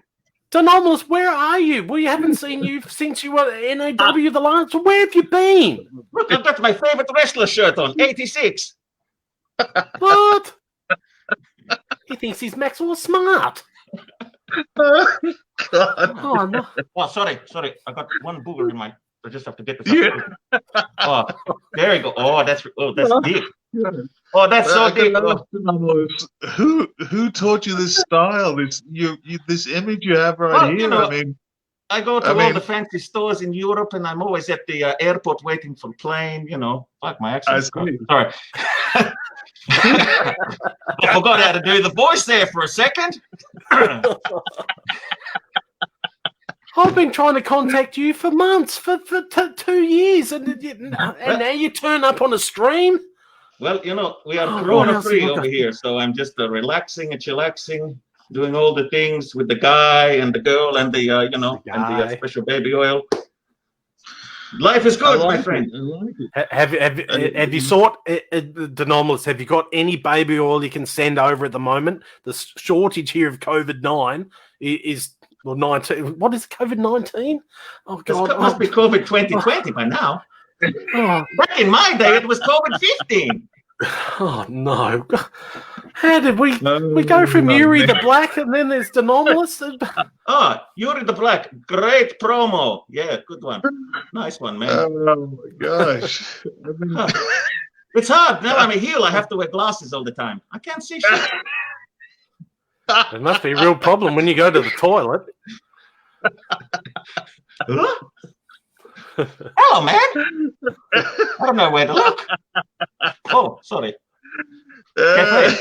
Denumulus, where are you? We haven't seen you since you were at NAW the last. Where have you been? Look, I've got my favorite wrestler shirt on, 86. What? He thinks he's Maxwell Smart. God. Oh, no. Oh, sorry. I got one booger in my. I just have to get this up. Oh, there you go. Oh, that's deep. Oh, that's so deep. Who taught you this style? This image you have right here. You know, I mean, I go to all the fancy stores in Europe, and I'm always at the airport waiting for the plane. You know, fuck my accent. Sorry. I forgot how to do the voice there for a second. I've been trying to contact you for months, for 2 years, and now you turn up on a stream. Well, you know, we are Oh, what corona else free have we over got? here, so I'm just relaxing and chillaxing, doing all the things with the guy and the girl and the and the guy. special baby oil. Life is I good, my like friend. it. I like it. Have you sought the anomalous? Have you got any baby oil you can send over at the moment? The shortage here of COVID-19 is 19. What is COVID-19? Oh This God! must be COVID 2020 by now. Oh, Back in my day, it was COVID 15. oh no! How did we go from Yuri the Black and then there's the anomalous? Oh, Yuri the Black, great promo. Yeah, good one. Nice one, man. Oh my gosh. Huh. It's hard. Now I'm a heel. I have to wear glasses all the time. I can't see shit. There must be a real problem when you go to the toilet. Huh? Hello, man. I don't know where to look. Oh, sorry. The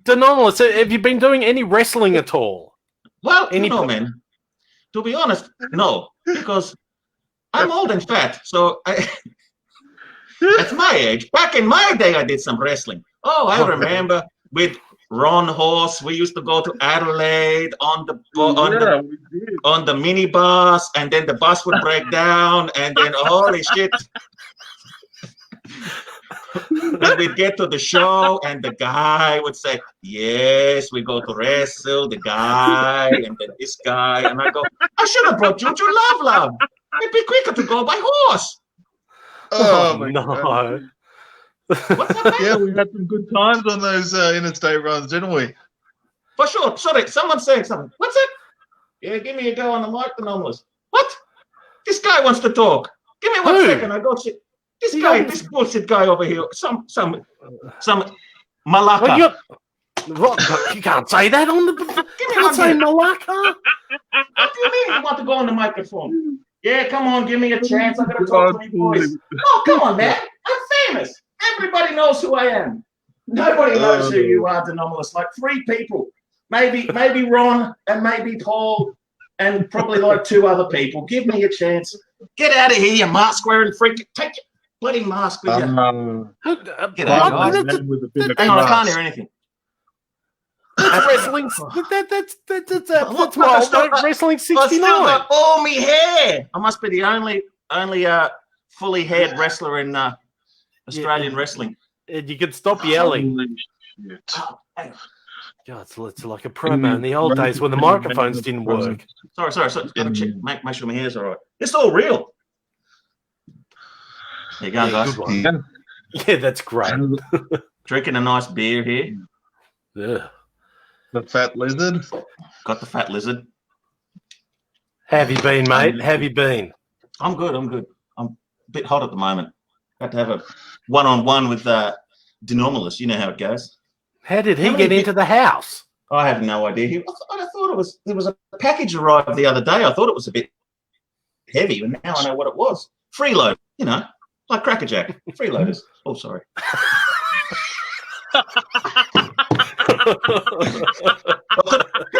anomalous. Have you been doing any wrestling at all? Well, Any- you know, man, to be honest, no, because I'm old and fat. So at my age, back in my day, I did some wrestling. Oh, I remember with Ron Horse, we used to go to Adelaide on the minibus, and then the bus would break down, and then holy shit. Then we'd get to the show, and the guy would say, "Yes, we go to wrestle." The guy, and then this guy, and I go, "I should have brought you to Love. It'd be quicker to go by horse." Oh, Oh my no! God. What's that? Yeah, we had some good times on those interstate runs, didn't we? For sure. Sorry, someone's saying something. What's it? Yeah, give me a go on the mic, the anomalous. What? This guy wants to talk. Give me 1 second. I go shit. This guy, this bullshit guy over here, some malaka. What? You can't say that on the. Give me Can't one say minute. Malacca. What do you mean you want to go on the microphone? Yeah, come on, give me a chance. I'm gonna talk to my boys. Oh, come on, man. I'm famous. Everybody knows who I am. Nobody knows who you are, the anomalous. Like 3 people. Maybe Ron and maybe Paul and probably like 2 other people. Give me a chance. Get out of here, you mask wearing freak. Take your bloody mask with you. Get out, guys. Hang on, I can't hear anything. That's wrestling. That's wild. Wrestling I still 69. got all me hair. I must be the only fully haired wrestler in Australian wrestling. And you could stop yelling. Oh, hang on. God, it's like a promo in the old days when the microphones didn't work. Sorry. Gotta check, make sure my hair's all right. It's all real. There you go, guys. Good one. Yeah, that's great. Drinking a nice beer here. Yeah. The fat lizard. Got the fat lizard. Have you been, mate? Have you been? I'm good. I'm a bit hot at the moment. Had to have a one-on-one with Denomalous. You know how it goes. How did he get into the house? I have no idea. I thought there was a package arrived the other day. I thought it was a bit heavy, and now I know what it was. Freeload, you know, like Cracker Jack. Freeloaders. Oh, sorry. Can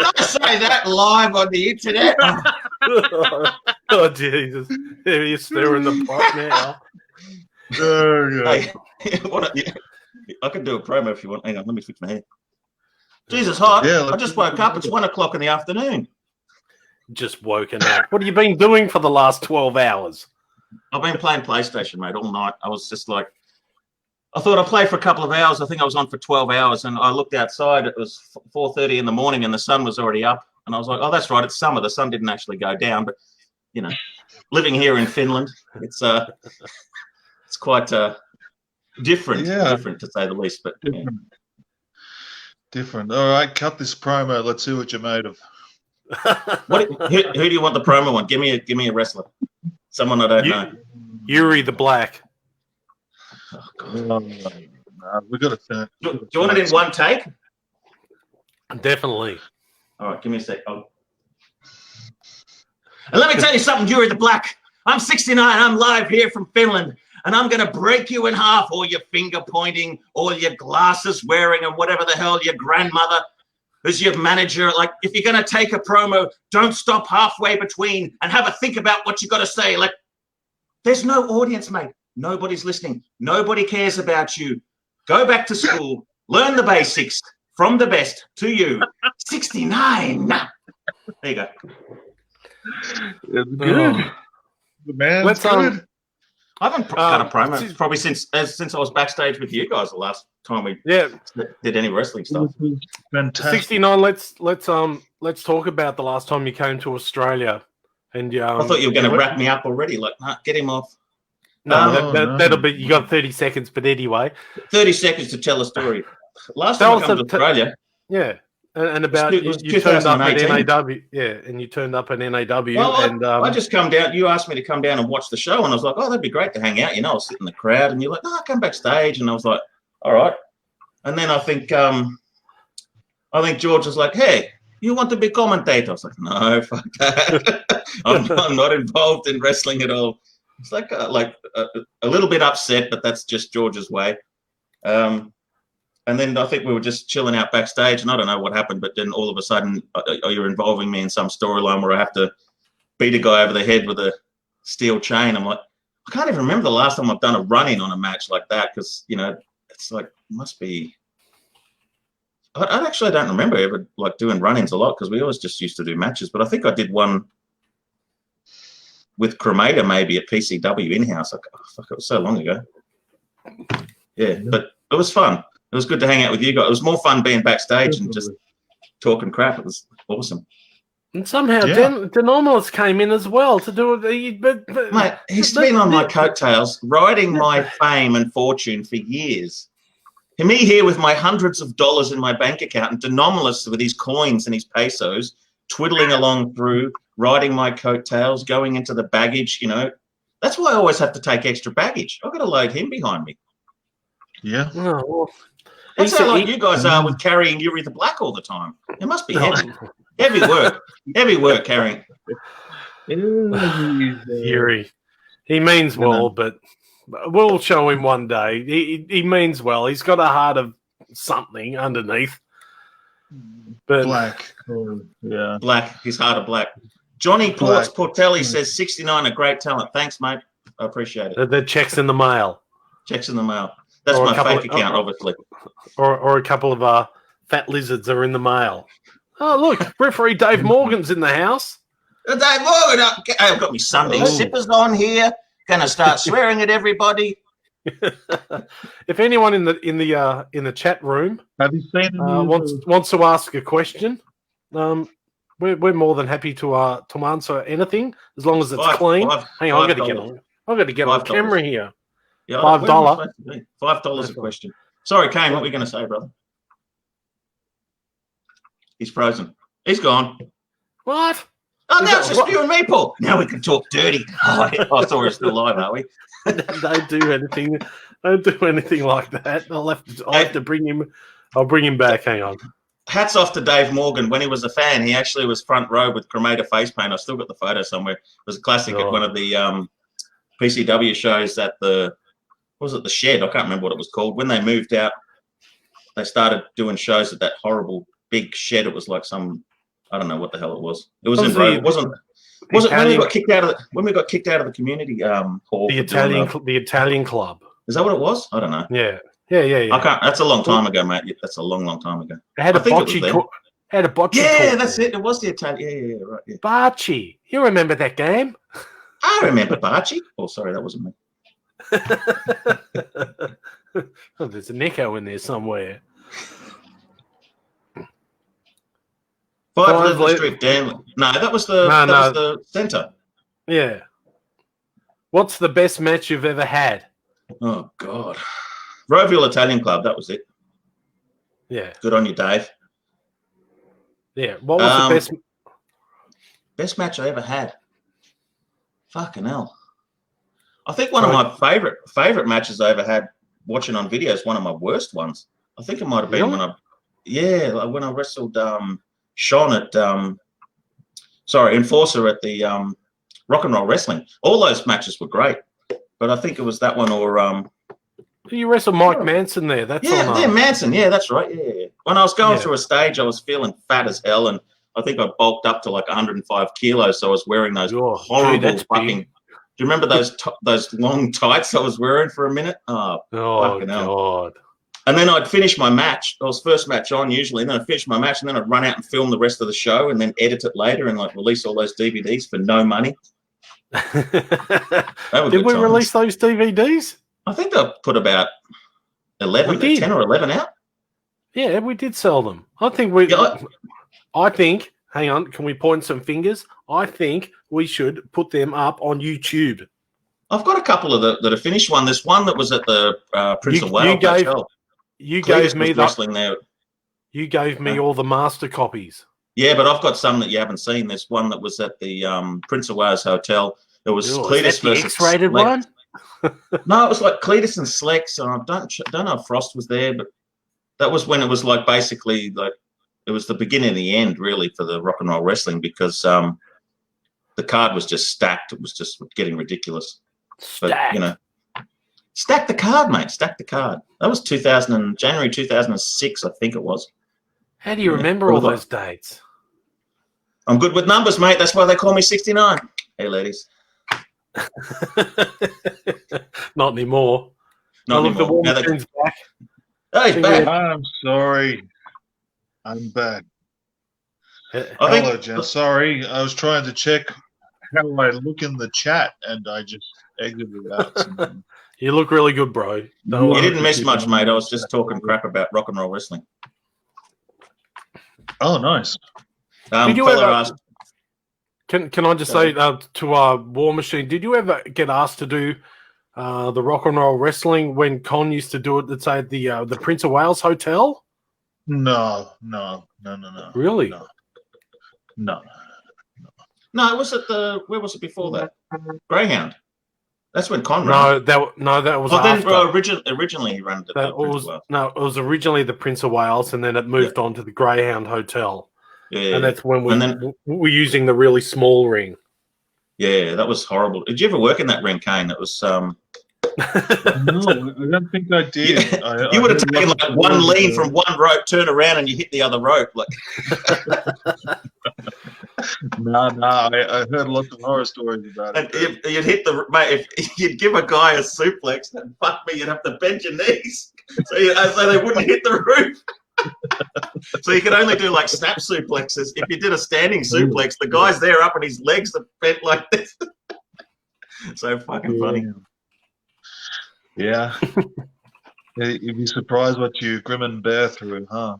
I say that live on the internet? Oh, Jesus. You're stirring the pot now. Oh, God. Hey, I can do a promo if you want. Hang on, let me fix my hair. Jesus, hot. Yeah, I just woke up. It's 1 o'clock in the afternoon. Just woken up. What have you been doing for the last 12 hours? I've been playing PlayStation, mate, all night. I was just like, I thought I'd play for a couple of hours. I think I was on for 12 hours, and I looked outside. It was 4:30 in the morning, and the sun was already up. And I was like, oh, that's right. It's summer. The sun didn't actually go down, but you know, living here in Finland, it's quite different to say the least. But yeah. Different. All right, cut this promo. Let's see what you're made of. Who do you want the promo one? Give me a wrestler. Someone I don't know. Yuri the Black. Oh, God. We got to turn. Do you want it in one take? Definitely. All right, give me a sec. And let me tell you something, Yuri the Black. I'm 69. I'm live here from Finland, and I'm going to break you in half, all your finger pointing, all your glasses wearing, and whatever the hell your grandmother is your manager. Like, if you're going to take a promo, don't stop halfway between and have a think about what you got to say. Like, there's no audience, mate. Nobody's listening. Nobody cares about you. Go back to school. Learn the basics from the best to you. 69. There you go. It's good. The man's Let's, good. I haven't done a promo probably since I was backstage with you guys the last time we did any wrestling stuff. Fantastic. 69. Let's talk about the last time you came to Australia. And I thought you were going to wrap me up already. Like, nah, get him off. No, that'll be. You got 30 seconds, but anyway, 30 seconds to tell a story. Last time I came to Australia, yeah, and about it was you turned up at 2018. NAW, and you turned up at NAW, well, and I just come down. You asked me to come down and watch the show, and I was like, "Oh, that'd be great to hang out." You know, I was sitting in the crowd, and you're like, "No, come backstage," and I was like, "All right." And then I think George was like, "Hey, you want to be commentator?" I was like, "No, fuck that. I'm not involved in wrestling at all." It's like a little bit upset, but that's just George's way. And then I think we were just chilling out backstage, and I don't know what happened, but then all of a sudden, you're involving me in some storyline where I have to beat a guy over the head with a steel chain. I'm like, I can't even remember the last time I've done a run-in on a match like that, because, you know, it's like, must be... I actually don't remember ever like doing run-ins a lot, because we always just used to do matches, but I think I did one with Cremator maybe at PCW in-house. Like, oh, fuck, it was so long ago. Yeah, but it was fun. It was good to hang out with you guys. It was more fun being backstage and just talking crap. It was awesome. And somehow Denormals came in as well to do it. But mate, he's been on my coattails, riding my fame and fortune for years. And me here with my hundreds of dollars in my bank account, and Denormalus with his coins and his pesos, twiddling along through, riding my coattails, going into the baggage, you know. That's why I always have to take extra baggage. I've got to load him behind me. Yeah. Oh, well, that's how like you guys are with carrying Yuri the Black all the time. It must be heavy. Heavy work carrying. Yuri. He means well, but we'll show him one day. He means well. He's got a heart of something underneath. But Black. Yeah. Black. His heart of black. Johnny Portelli says 69 a great talent. Thanks, mate. I appreciate it. The check's in the mail. Checks in the mail. That's my fake account, obviously. Or a couple of fat lizards are in the mail. Oh, look, referee Dave Morgan's in the house. Dave Morgan, I've got my Sunday zippers on here. Gonna start swearing at everybody. If anyone in the chat room have you seen wants to ask a question, we're more than happy to answer anything as long as it's clean. Hang on, I've got to get on camera here. Yeah, $5. $5 a question. Sorry, Kane, what were you going to say, brother? He's frozen. He's gone. What? Oh, now it's just you and me, Paul. Now we can talk dirty. Oh, I thought we're still live, are we? Don't do anything. Don't do anything like that. I'll have to bring him. I'll bring him back. Hang on. Hats off to Dave Morgan. When he was a fan, he actually was front row with Cremator face paint. I still got the photo somewhere. It was a classic at one of the PCW shows at the Shed? I can't remember what it was called. When they moved out, they started doing shows at that horrible big shed. It was like some, I don't know what the hell it was. It was in Rome. It wasn't when we got kicked out of the community hall. The Italian club. Is that what it was? I don't know. Yeah. I can't. That's a long time ago, mate. That's a long time ago. It had a bocce. Yeah, that's it. It was the Italian. Yeah, right. Yeah. Bocce. You remember that game? I remember Bocce. Oh, sorry, that wasn't me. Oh, there's an echo in there somewhere. 5 Liverpool Street, damn. No, that was the centre. Yeah. What's the best match you've ever had? Oh God, Roville Italian Club. That was it. Yeah. Good on you, Dave. Yeah. What was the best match I ever had? Fucking hell. I think one of my favorite matches I ever had watching on video is one of my worst ones. I think it might have been when I wrestled Sean at Enforcer at the Rock and Roll Wrestling. All those matches were great, but I think it was that one or you wrestled Mike Manson there. That's Manson. Yeah, that's right. Yeah. When I was going through a stage, I was feeling fat as hell, and I think I bulked up to like 105 kilos. So I was wearing those horrible fucking Do you remember those long tights I was wearing for a minute? Oh, Oh, fucking hell. God. And then I'd finish my match. I was first match on usually, and then I'd finish my match, and then I'd run out and film the rest of the show, and then edit it later, and like release all those DVDs for no money. Did we release those DVDs? I think I put about 10 or 11 out. Yeah, we did sell them. I think we. Yeah, I think. Hang on, can we point some fingers? I think we should put them up on YouTube. I've got a couple of that are finished. There's one that was at the Prince of Wales Hotel. You gave me wrestling there. You gave me all the master copies. Yeah, but I've got some that you haven't seen. There's one that was at the Prince of Wales Hotel. It was Cletus versus X-rated one. No, it was like Cletus and Slex. And I don't know if Frost was there, but that was when it was like basically like it was the beginning and the end really for the rock and roll wrestling because the card was just stacked. It was just getting ridiculous. But you know, stack the card, mate. Stack the card. That was January 2006, I think it was. How do you remember all those dates? I'm good with numbers, mate. That's why they call me 69. Hey, ladies. Not anymore. Not anymore. The War Machine's back. Oh, he's back. I'm sorry. I'm back. Hello, Jen. Sorry, I was trying to check how I look in the chat, and I just exited out. You look really good, bro. You didn't miss much, mate. I was just talking crap about rock and roll wrestling. Oh, nice. Did you ever? Can I just say to War Machine? Did you ever get asked to do the rock and roll wrestling when Con used to do it? Let's say at the Prince of Wales Hotel. No. Really? No. No, it was at the. Where was it before that? Greyhound. That's when Con ran. That was. Oh, then after. Originally he ran it. It was originally the Prince of Wales, and then it moved on to the Greyhound Hotel. Yeah, and that's when we're using the really small ring. Yeah, that was horrible. Did you ever work in that ring, Kane? It was. No, I don't think I did. Yeah. You would have taken like one lean from one rope, turn around, and you hit the other rope. Like. No, I heard lots of horror stories about it. And you'd hit mate. If you'd give a guy a suplex, and fuck me, you'd have to bend your knees so they wouldn't hit the roof. So you could only do like snap suplexes. If you did a standing suplex, the guy's there up and his legs are bent like this. So fucking funny. Yeah. You'd be surprised what you grim and bear through, huh?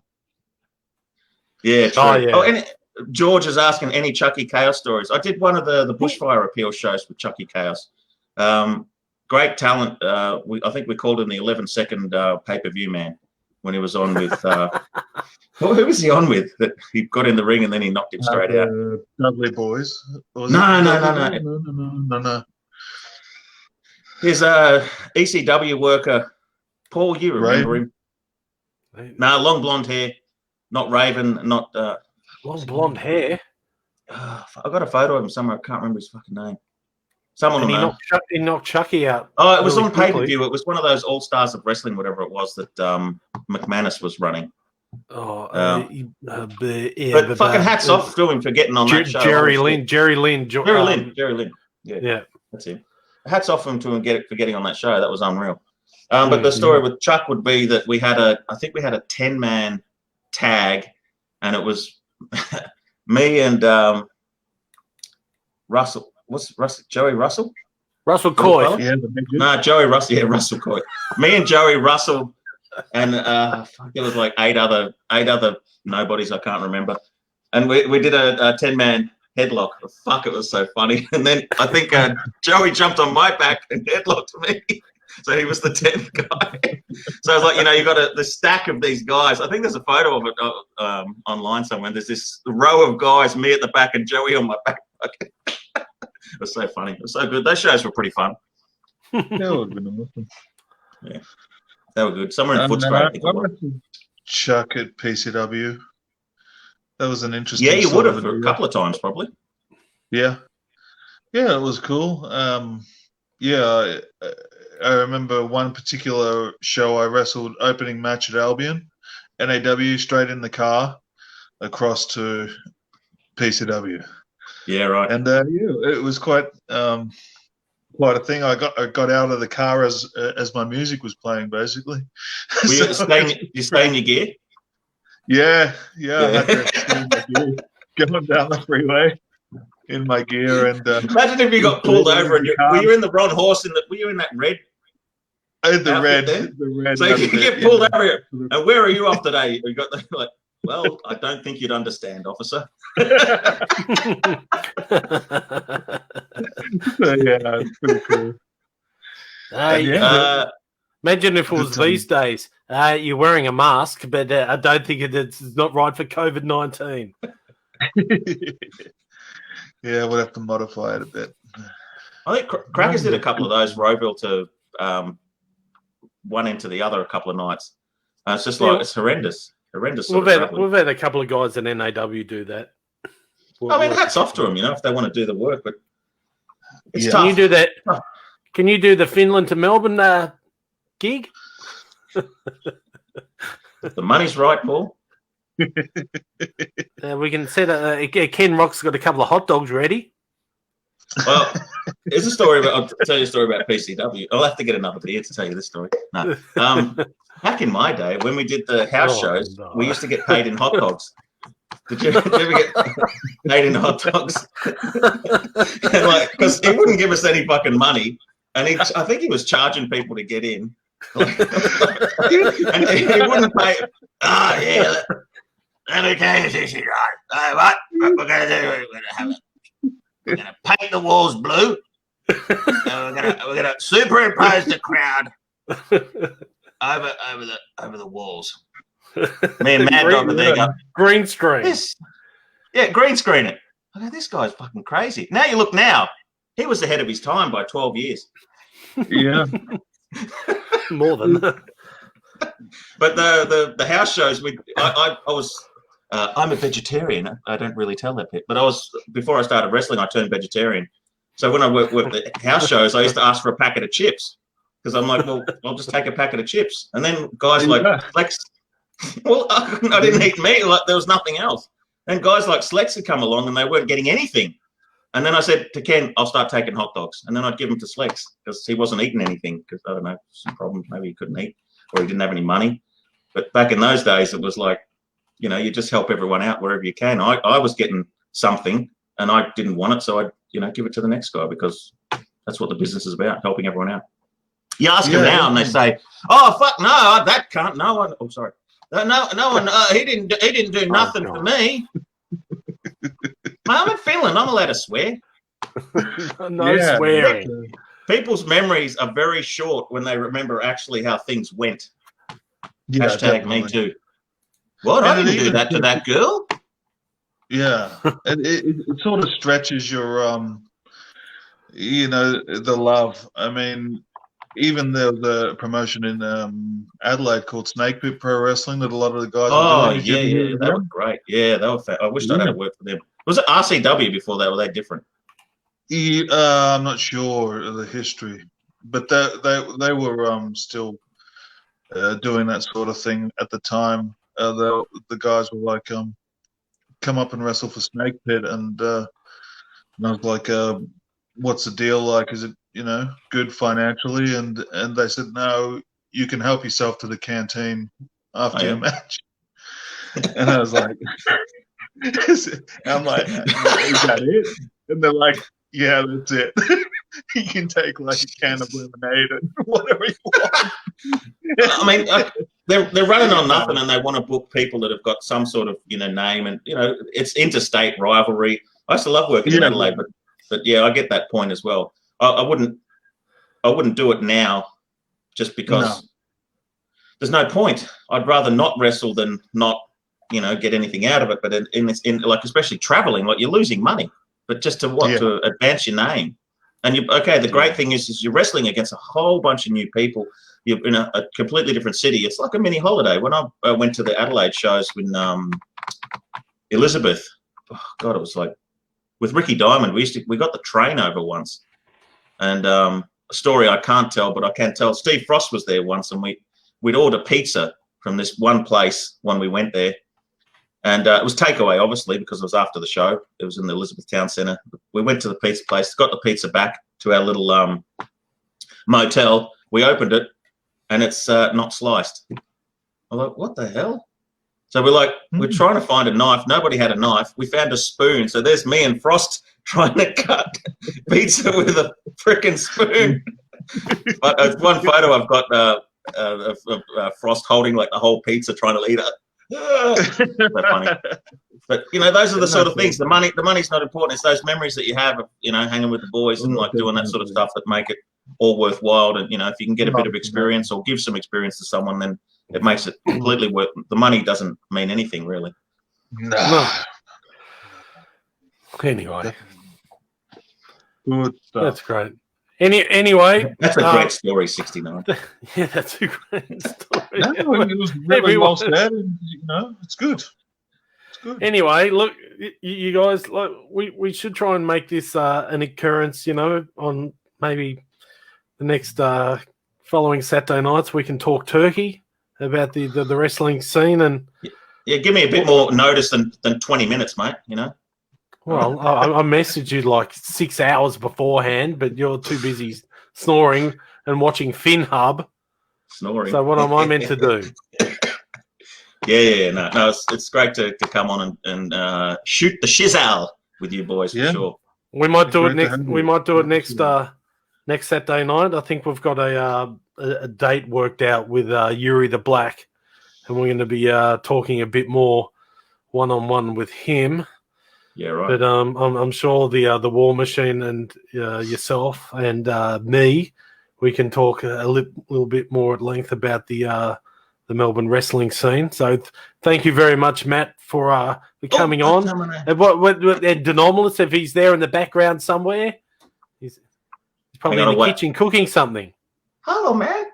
Yeah, true. Oh, yeah. Oh, and George is asking any Chucky Chaos stories. I did one of the Bushfire Appeal shows with Chucky Chaos. Great talent. I think we called him the 11-second pay-per-view man when he was on with. Who was he on with? That he got in the ring and then he knocked him straight out. Dudley Boys. No. His ECW worker, Paul. You remember him? No, long blonde hair, not Raven, not. Long blonde hair. I got a photo of him somewhere. I can't remember his fucking name. Someone will know. He knocked Chucky out. Oh, it was on pay-per-view. It was one of those All Stars of Wrestling, whatever it was that McManus was running. But fucking hats off to him for getting on that show. Jerry Lynn. Yeah, that's him. Hats off to him for getting on that show. That was unreal. But the story with Chuck would be that we had a 10-man tag, and it was me and Russell. What's Russell? Joey Russell? Russell Coy. Yeah, Joey Russell. Yeah, Russell Coy. Me and Joey Russell, and it was like eight other nobodies I can't remember, and we did a 10-man headlock. Fuck, it was so funny. And then I think Joey jumped on my back and headlocked me. So he was the 10th guy. So I was like, you got the stack of these guys. I think there's a photo of it online somewhere. There's this row of guys, me at the back and Joey on my back. It was so funny. It was so good. Those shows were pretty fun. That would have been awesome. Yeah, they were good. Somewhere in Footscray, I think it was. Chuck at PCW. That was an interesting. Yeah, you would have a couple of times probably. Yeah, it was cool. I remember one particular show I wrestled opening match at Albion, NAW, straight in the car across to PCW. Yeah, right. And it was quite quite a thing. I got out of the car as my music was playing, basically. Were you stay in your gear? Yeah. I had to stay in my gear, going down the freeway in my gear, and imagine if you got pulled over and were you in the wrong horse were you in that red? The red. So you get pulled over, and where are you off today? You got like, well, I don't think you'd understand, officer. Yeah, it's pretty cool. Imagine if it was these days. You're wearing a mask, but I don't think it's not right for COVID-19. Yeah, we'll have to modify it a bit. I think Crackers did a couple of those, Rowville to one end to the other a couple of nights. It's just like, it's horrendous. We've had a couple of guys in NAW do that. I mean, hats off to them, if they want to do the work, but it's tough. Can you do that? Can you do the Finland to Melbourne gig? The money's right, Paul. We can set Ken Rock's got a couple of hot dogs ready. Well, there's a story I'll tell you a story about PCW. I'll have to get another beer to tell you this story. No. Back in my day, when we did the house shows, we used to get paid in hot dogs. Did you ever get paid in hot dogs? Because he wouldn't give us any fucking money, and I think he was charging people to get in, and he wouldn't pay. Oh yeah, okay, right. What we're gonna do? We're gonna paint the walls blue. And we're gonna superimpose the crowd over the walls. Me and Mad Dog are there going, green screen. Green screen it. I go, this guy's fucking crazy. Now you look now, he was ahead of his time by 12 years. Yeah. More than that. But the house shows, I'm a vegetarian. I don't really tell that bit. But before I started wrestling, I turned vegetarian. So when I worked the house shows, I used to ask for a packet of chips. Because I'm like, well, I'll just take a packet of chips. And then guys like Flex, well, I didn't eat meat. Like there was nothing else. And guys like Slex had come along and they weren't getting anything. And then I said to Ken, I'll start taking hot dogs. And then I'd give them to Slex because he wasn't eating anything because, I don't know, some problems. Maybe he couldn't eat or he didn't have any money. But back in those days, it was like, you just help everyone out wherever you can. I was getting something and I didn't want it. So I'd, give it to the next guy because that's what the business is about, helping everyone out. You ask them now and they say, oh, fuck, no, that can't. No one. Oh, sorry. No one. He didn't do nothing for me. I'm in Finland. I'm allowed to swear. No swearing. People's memories are very short when they remember actually how things went. Yeah, Hashtag me too. What? I didn't do that to that girl. Yeah, and it sort of stretches your the love. I mean, even the promotion in Adelaide called Snake Pit Pro Wrestling that a lot of the guys. Oh yeah, that was great. Yeah, they were. I wish I'd had worked for them. Was it RCW before that? Were they different? I'm not sure of the history, but they were still doing that sort of thing at the time. The guys were like, come up and wrestle for Snake Pit, and I was like, what's the deal like? Is it good financially? And they said, no, you can help yourself to the canteen after your match. And I was like, I'm like, is that it? And they're like, yeah, that's it. You can take like a can of lemonade and whatever you want. I mean, they're running on nothing, and they want to book people that have got some sort of name, and it's interstate rivalry. I used to love working in Adelaide, but yeah, I get that point as well. I wouldn't do it now, just because there's no point. I'd rather not wrestle than not, get anything out of it. But in like especially traveling, like you're losing money, but just to advance your name. And the great thing is you're wrestling against a whole bunch of new people. You're in a completely different city. It's like a mini holiday. When I went to the Adelaide shows with Elizabeth, oh God, it was like with Ricky Diamond. We got the train over once, and a story I can't tell, but I can tell. Steve Frost was there once, and we'd order pizza from this one place when we went there, and it was takeaway, obviously, because it was after the show. It was in the Elizabeth Town Centre. We went to the pizza place, got the pizza back, to our little motel. We opened it, and it's not sliced. I'm like, what the hell? So we're trying to find a knife. Nobody had a knife. We found a spoon. So there's me and Frost trying to cut pizza with a freaking spoon. But one photo I've got of Frost holding like the whole pizza, trying to eat it. So funny. But those are the sort of things. The money's not important. It's those memories that you have of hanging with the boys and like doing that sort of stuff that make it all worthwhile. And if you can get a bit of experience or give some experience to someone, then it makes it completely worth. The money doesn't mean anything really. No. Anyway, Good stuff. that's great. Anyway, That's a great story. 69. Yeah, that's a great story. No, it was really well said. And, it's good. It's good. Anyway, look, you guys, like, we should try and make this an occurrence. On maybe the next following Saturday nights, we can talk turkey about the wrestling scene. And yeah, give me a bit more notice than 20 minutes, mate. Well, I messaged you like 6 hours beforehand, but you're too busy snoring and watching FinHub. Snoring. So what am I meant to do? Yeah. No, it's great to come on and shoot the shizzle with you boys for sure. We might do it next. We might do it next Saturday night. I think we've got a date worked out with Yuri the Black, and we're going to be talking a bit more one-on-one with him. Yeah, right. But I'm sure the War Machine and yourself and me, we can talk a little bit more at length about the Melbourne wrestling scene. So thank you very much, Matt, for coming on. And what Denomalus, if he's there in the background somewhere, he's probably in the kitchen cooking something. Hello, man.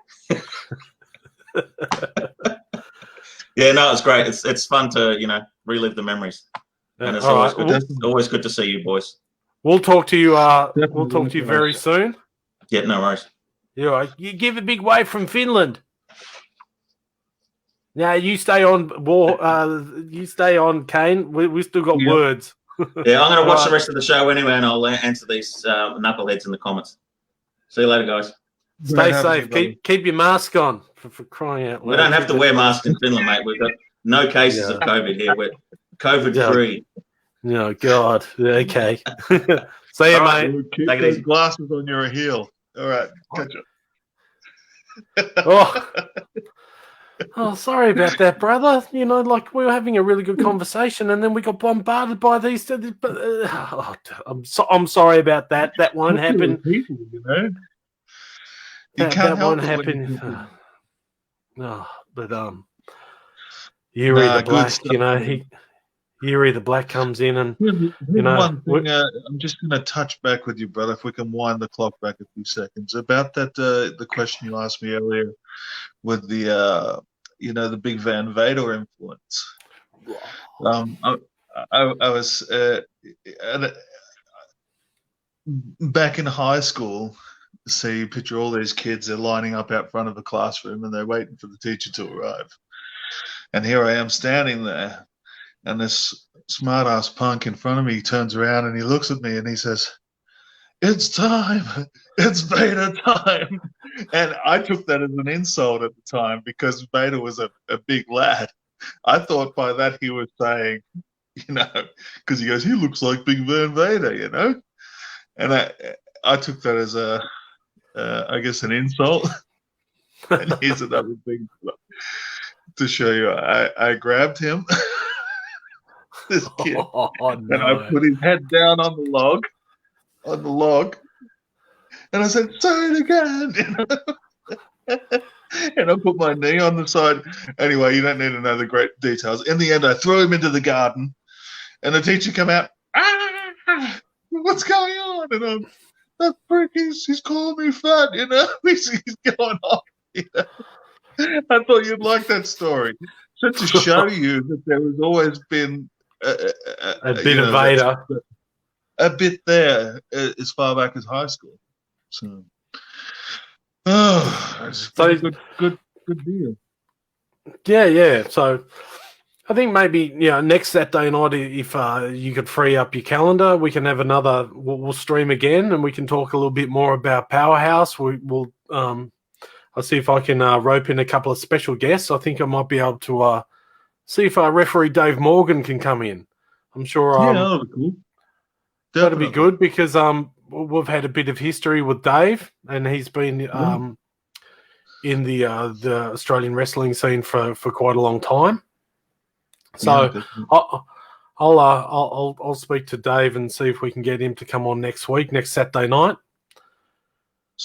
Yeah, no, it's great. It's fun to relive the memories. And it's always good to see you boys. We'll talk to you. We'll talk to you very soon. Yeah, no worries. Yeah, you give a big wave from Finland. Now you stay on You stay on, Kane. We still got words. Yeah, I'm going to watch the rest of the show anyway, and I'll answer these knuckleheads in the comments. See you later, guys. Stay safe. Keep your mask on for crying out loud. We don't have to wear masks in Finland, mate. We've got no cases of COVID here. We're COVID-free. Oh, God. Okay. See you, mate. Keep those glasses on your heel. All right. Catch up. Oh, sorry about that, brother. Like we were having a really good conversation, and then we got bombarded by these. I'm sorry about that. That won't happen. People, That won't happen. No, but Yuri the Black, Yuri the Black comes in and one thing, I'm just going to touch back with you, brother. If we can wind the clock back a few seconds about that, the question you asked me earlier with the the big Van Vader influence. I was back in high school. So you picture all these kids, they're lining up out front of the classroom and they're waiting for the teacher to arrive. And here I am standing there, and this smart-ass punk in front of me turns around and he looks at me and he says, "It's time. It's Vader time." And I took that as an insult at the time because Vader was a big lad. I thought by that he was saying, because he goes, "He looks like Big Van Vader," And I took that as I guess an insult. And here's another thing to show you. I grabbed him, this kid, and I put his head down on the log, and I said, "Say it again," and I put my knee on the side. Anyway, you don't need to know the great details. In the end, I threw him into the garden, and the teacher came out. What's going on? And that prick, he's calling me fat, he's going off, I thought you'd like that story. So to show you that there has always been a bit of Vader. A bit there as far back as high school. So, good deal. Yeah. So I think maybe next Saturday night, if you could free up your calendar, we can have another. We'll stream again, and we can talk a little bit more about Powerhouse. We'll I'll see if I can rope in a couple of special guests. I think I might be able to see if referee Dave Morgan can come in. I'm sure that'll be cool. That'd be good because we've had a bit of history with Dave, and he's been in the Australian wrestling scene for quite a long time. So I'll speak to Dave and see if we can get him to come on next Saturday night,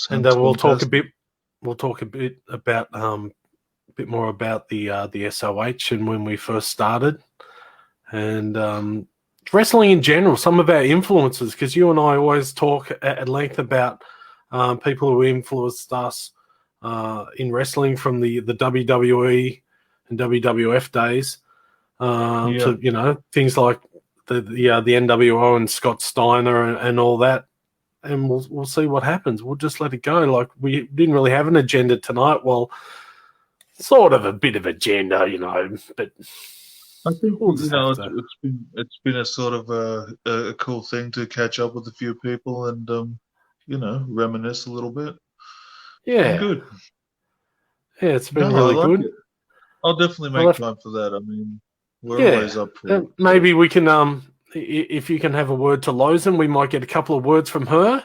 and we'll talk a bit. We'll talk a bit about a bit more about the SOH and when we first started, and wrestling in general. Some of our influences, because you and I always talk at length about people who influenced us in wrestling from the WWE and WWF days. To things like the NWO and Scott Steiner and all that, and we'll see what happens. We'll just let it go. Like, we didn't really have an agenda tonight. Well, sort of a bit of agenda, but I think it's been a sort of a cool thing to catch up with a few people and reminisce a little bit. Yeah, good. Yeah, it's been really good. I'll definitely make time for that. I mean, we're always up for it. Maybe we can, if you can have a word to Lozen, we might get a couple of words from her.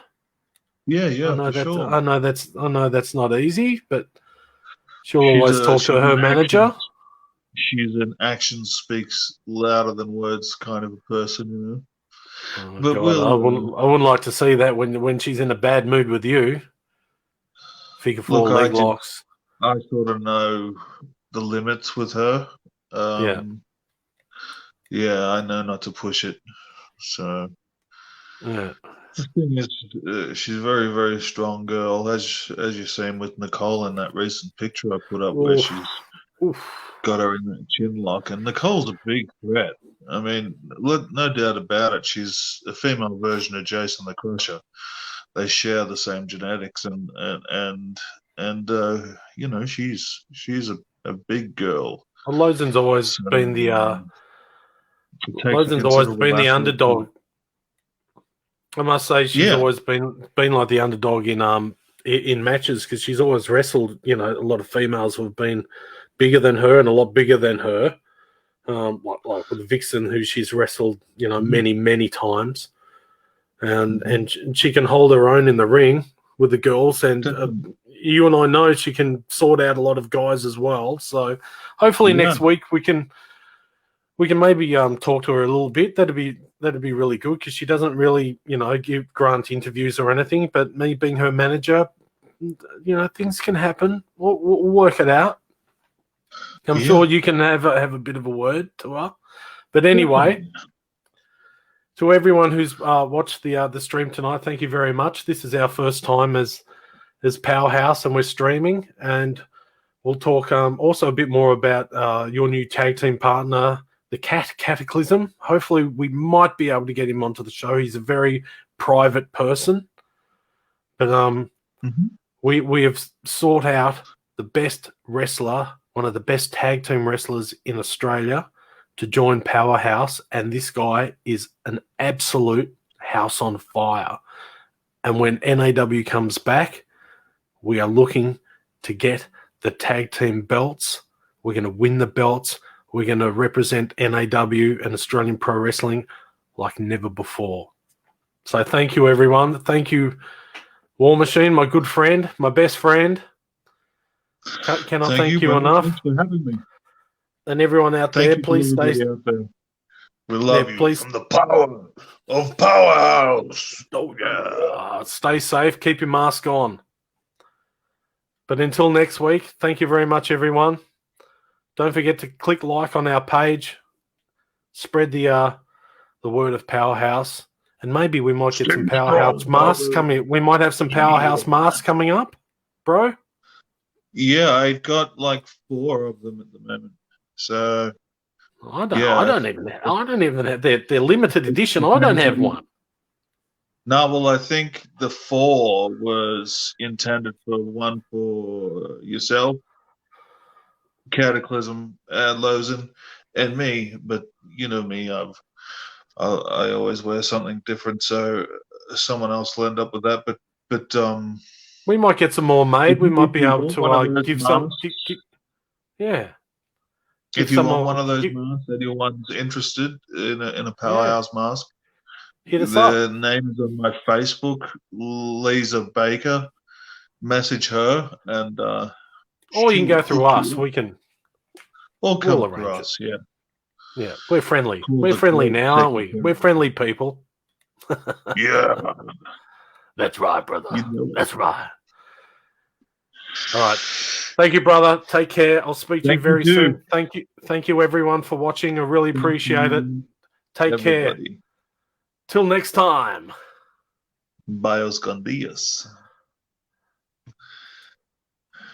Yeah, for sure. I know that's not easy, but she'll always talk to her manager. She's an action speaks louder than words kind of a person, Oh, but God, I wouldn't like to see that when she's in a bad mood with you. Figure four leg locks. I sort of know the limits with her. I know not to push it. So yeah. The thing is, she's a very, very strong girl, as you're seeing with Nicole in that recent picture I put up, where she's got her in that chin lock. And Nicole's a big threat. I mean, no doubt about it. She's a female version of Jason the Crusher. They share the same genetics, and she's a big girl. Well, Lozen's always been the underdog. I must say she's always been like the underdog in matches, because she's always wrestled. A lot of females who have been bigger than her and a lot bigger than her, like with Vixen, who she's wrestled many times, and she can hold her own in the ring with the girls, and you and I know she can sort out a lot of guys as well. So hopefully next week we can maybe talk to her a little bit. That'd be really good, because she doesn't really grant interviews or anything. But me being her manager, things can happen. We'll work it out. I'm sure you can have a bit of a word to her. But anyway, to everyone who's watched the stream tonight, thank you very much. This is our first time as Powerhouse, and we're streaming, and we'll talk also a bit more about your new tag team partner, the Cataclysm. Hopefully we might be able to get him onto the show. He's a very private person, but we have sought out the best wrestler, one of the best tag team wrestlers in Australia, to join Powerhouse, and this guy is an absolute house on fire. And when NAW comes back, we are looking to get the tag team belts. We're going to win the belts. We're going to represent NAW and Australian Pro Wrestling like never before. So thank you, everyone. Thank you, War Machine, my good friend, my best friend. Can I thank you enough? Thanks for having me. And everyone out there, please stay. We love you. Please. From the power of Powerhouse. Oh, yeah. Stay safe. Keep your mask on. But until next week, thank you very much, everyone. Don't forget to click like on our page. Spread the word of Powerhouse. And maybe we might get some Powerhouse masks coming. We might have some Powerhouse masks coming up, bro. Yeah, I've got like 4 of them at the moment. So I don't even have. They're limited edition. I don't have one. No, well, I think the 4 was intended for one for yourself, Cataclysm, Lozen, and me, but you know me, I always wear something different, so someone else will end up with that. But We might get some more made. We might be able want one of to those give some. masks, Yeah. if Give you some want more- one of those give- masks, anyone's interested in a Powerhouse mask, Hit us the up. name is on my Facebook, Lisa Baker. Message her, and Or you she can go will through hook us. you up. We can. Or come We'll through arrange us, yeah. Yeah, we're friendly. Cool, We're the friendly great now, aren't we? secretary. We're friendly people. Yeah. That's right, brother. You know it. That's right. All right. Thank you, brother. Take care. I'll speak to you Thank very you, soon. Thank you, everyone, for watching. I really appreciate it. Take care. Everybody. Till next time. Bios con días.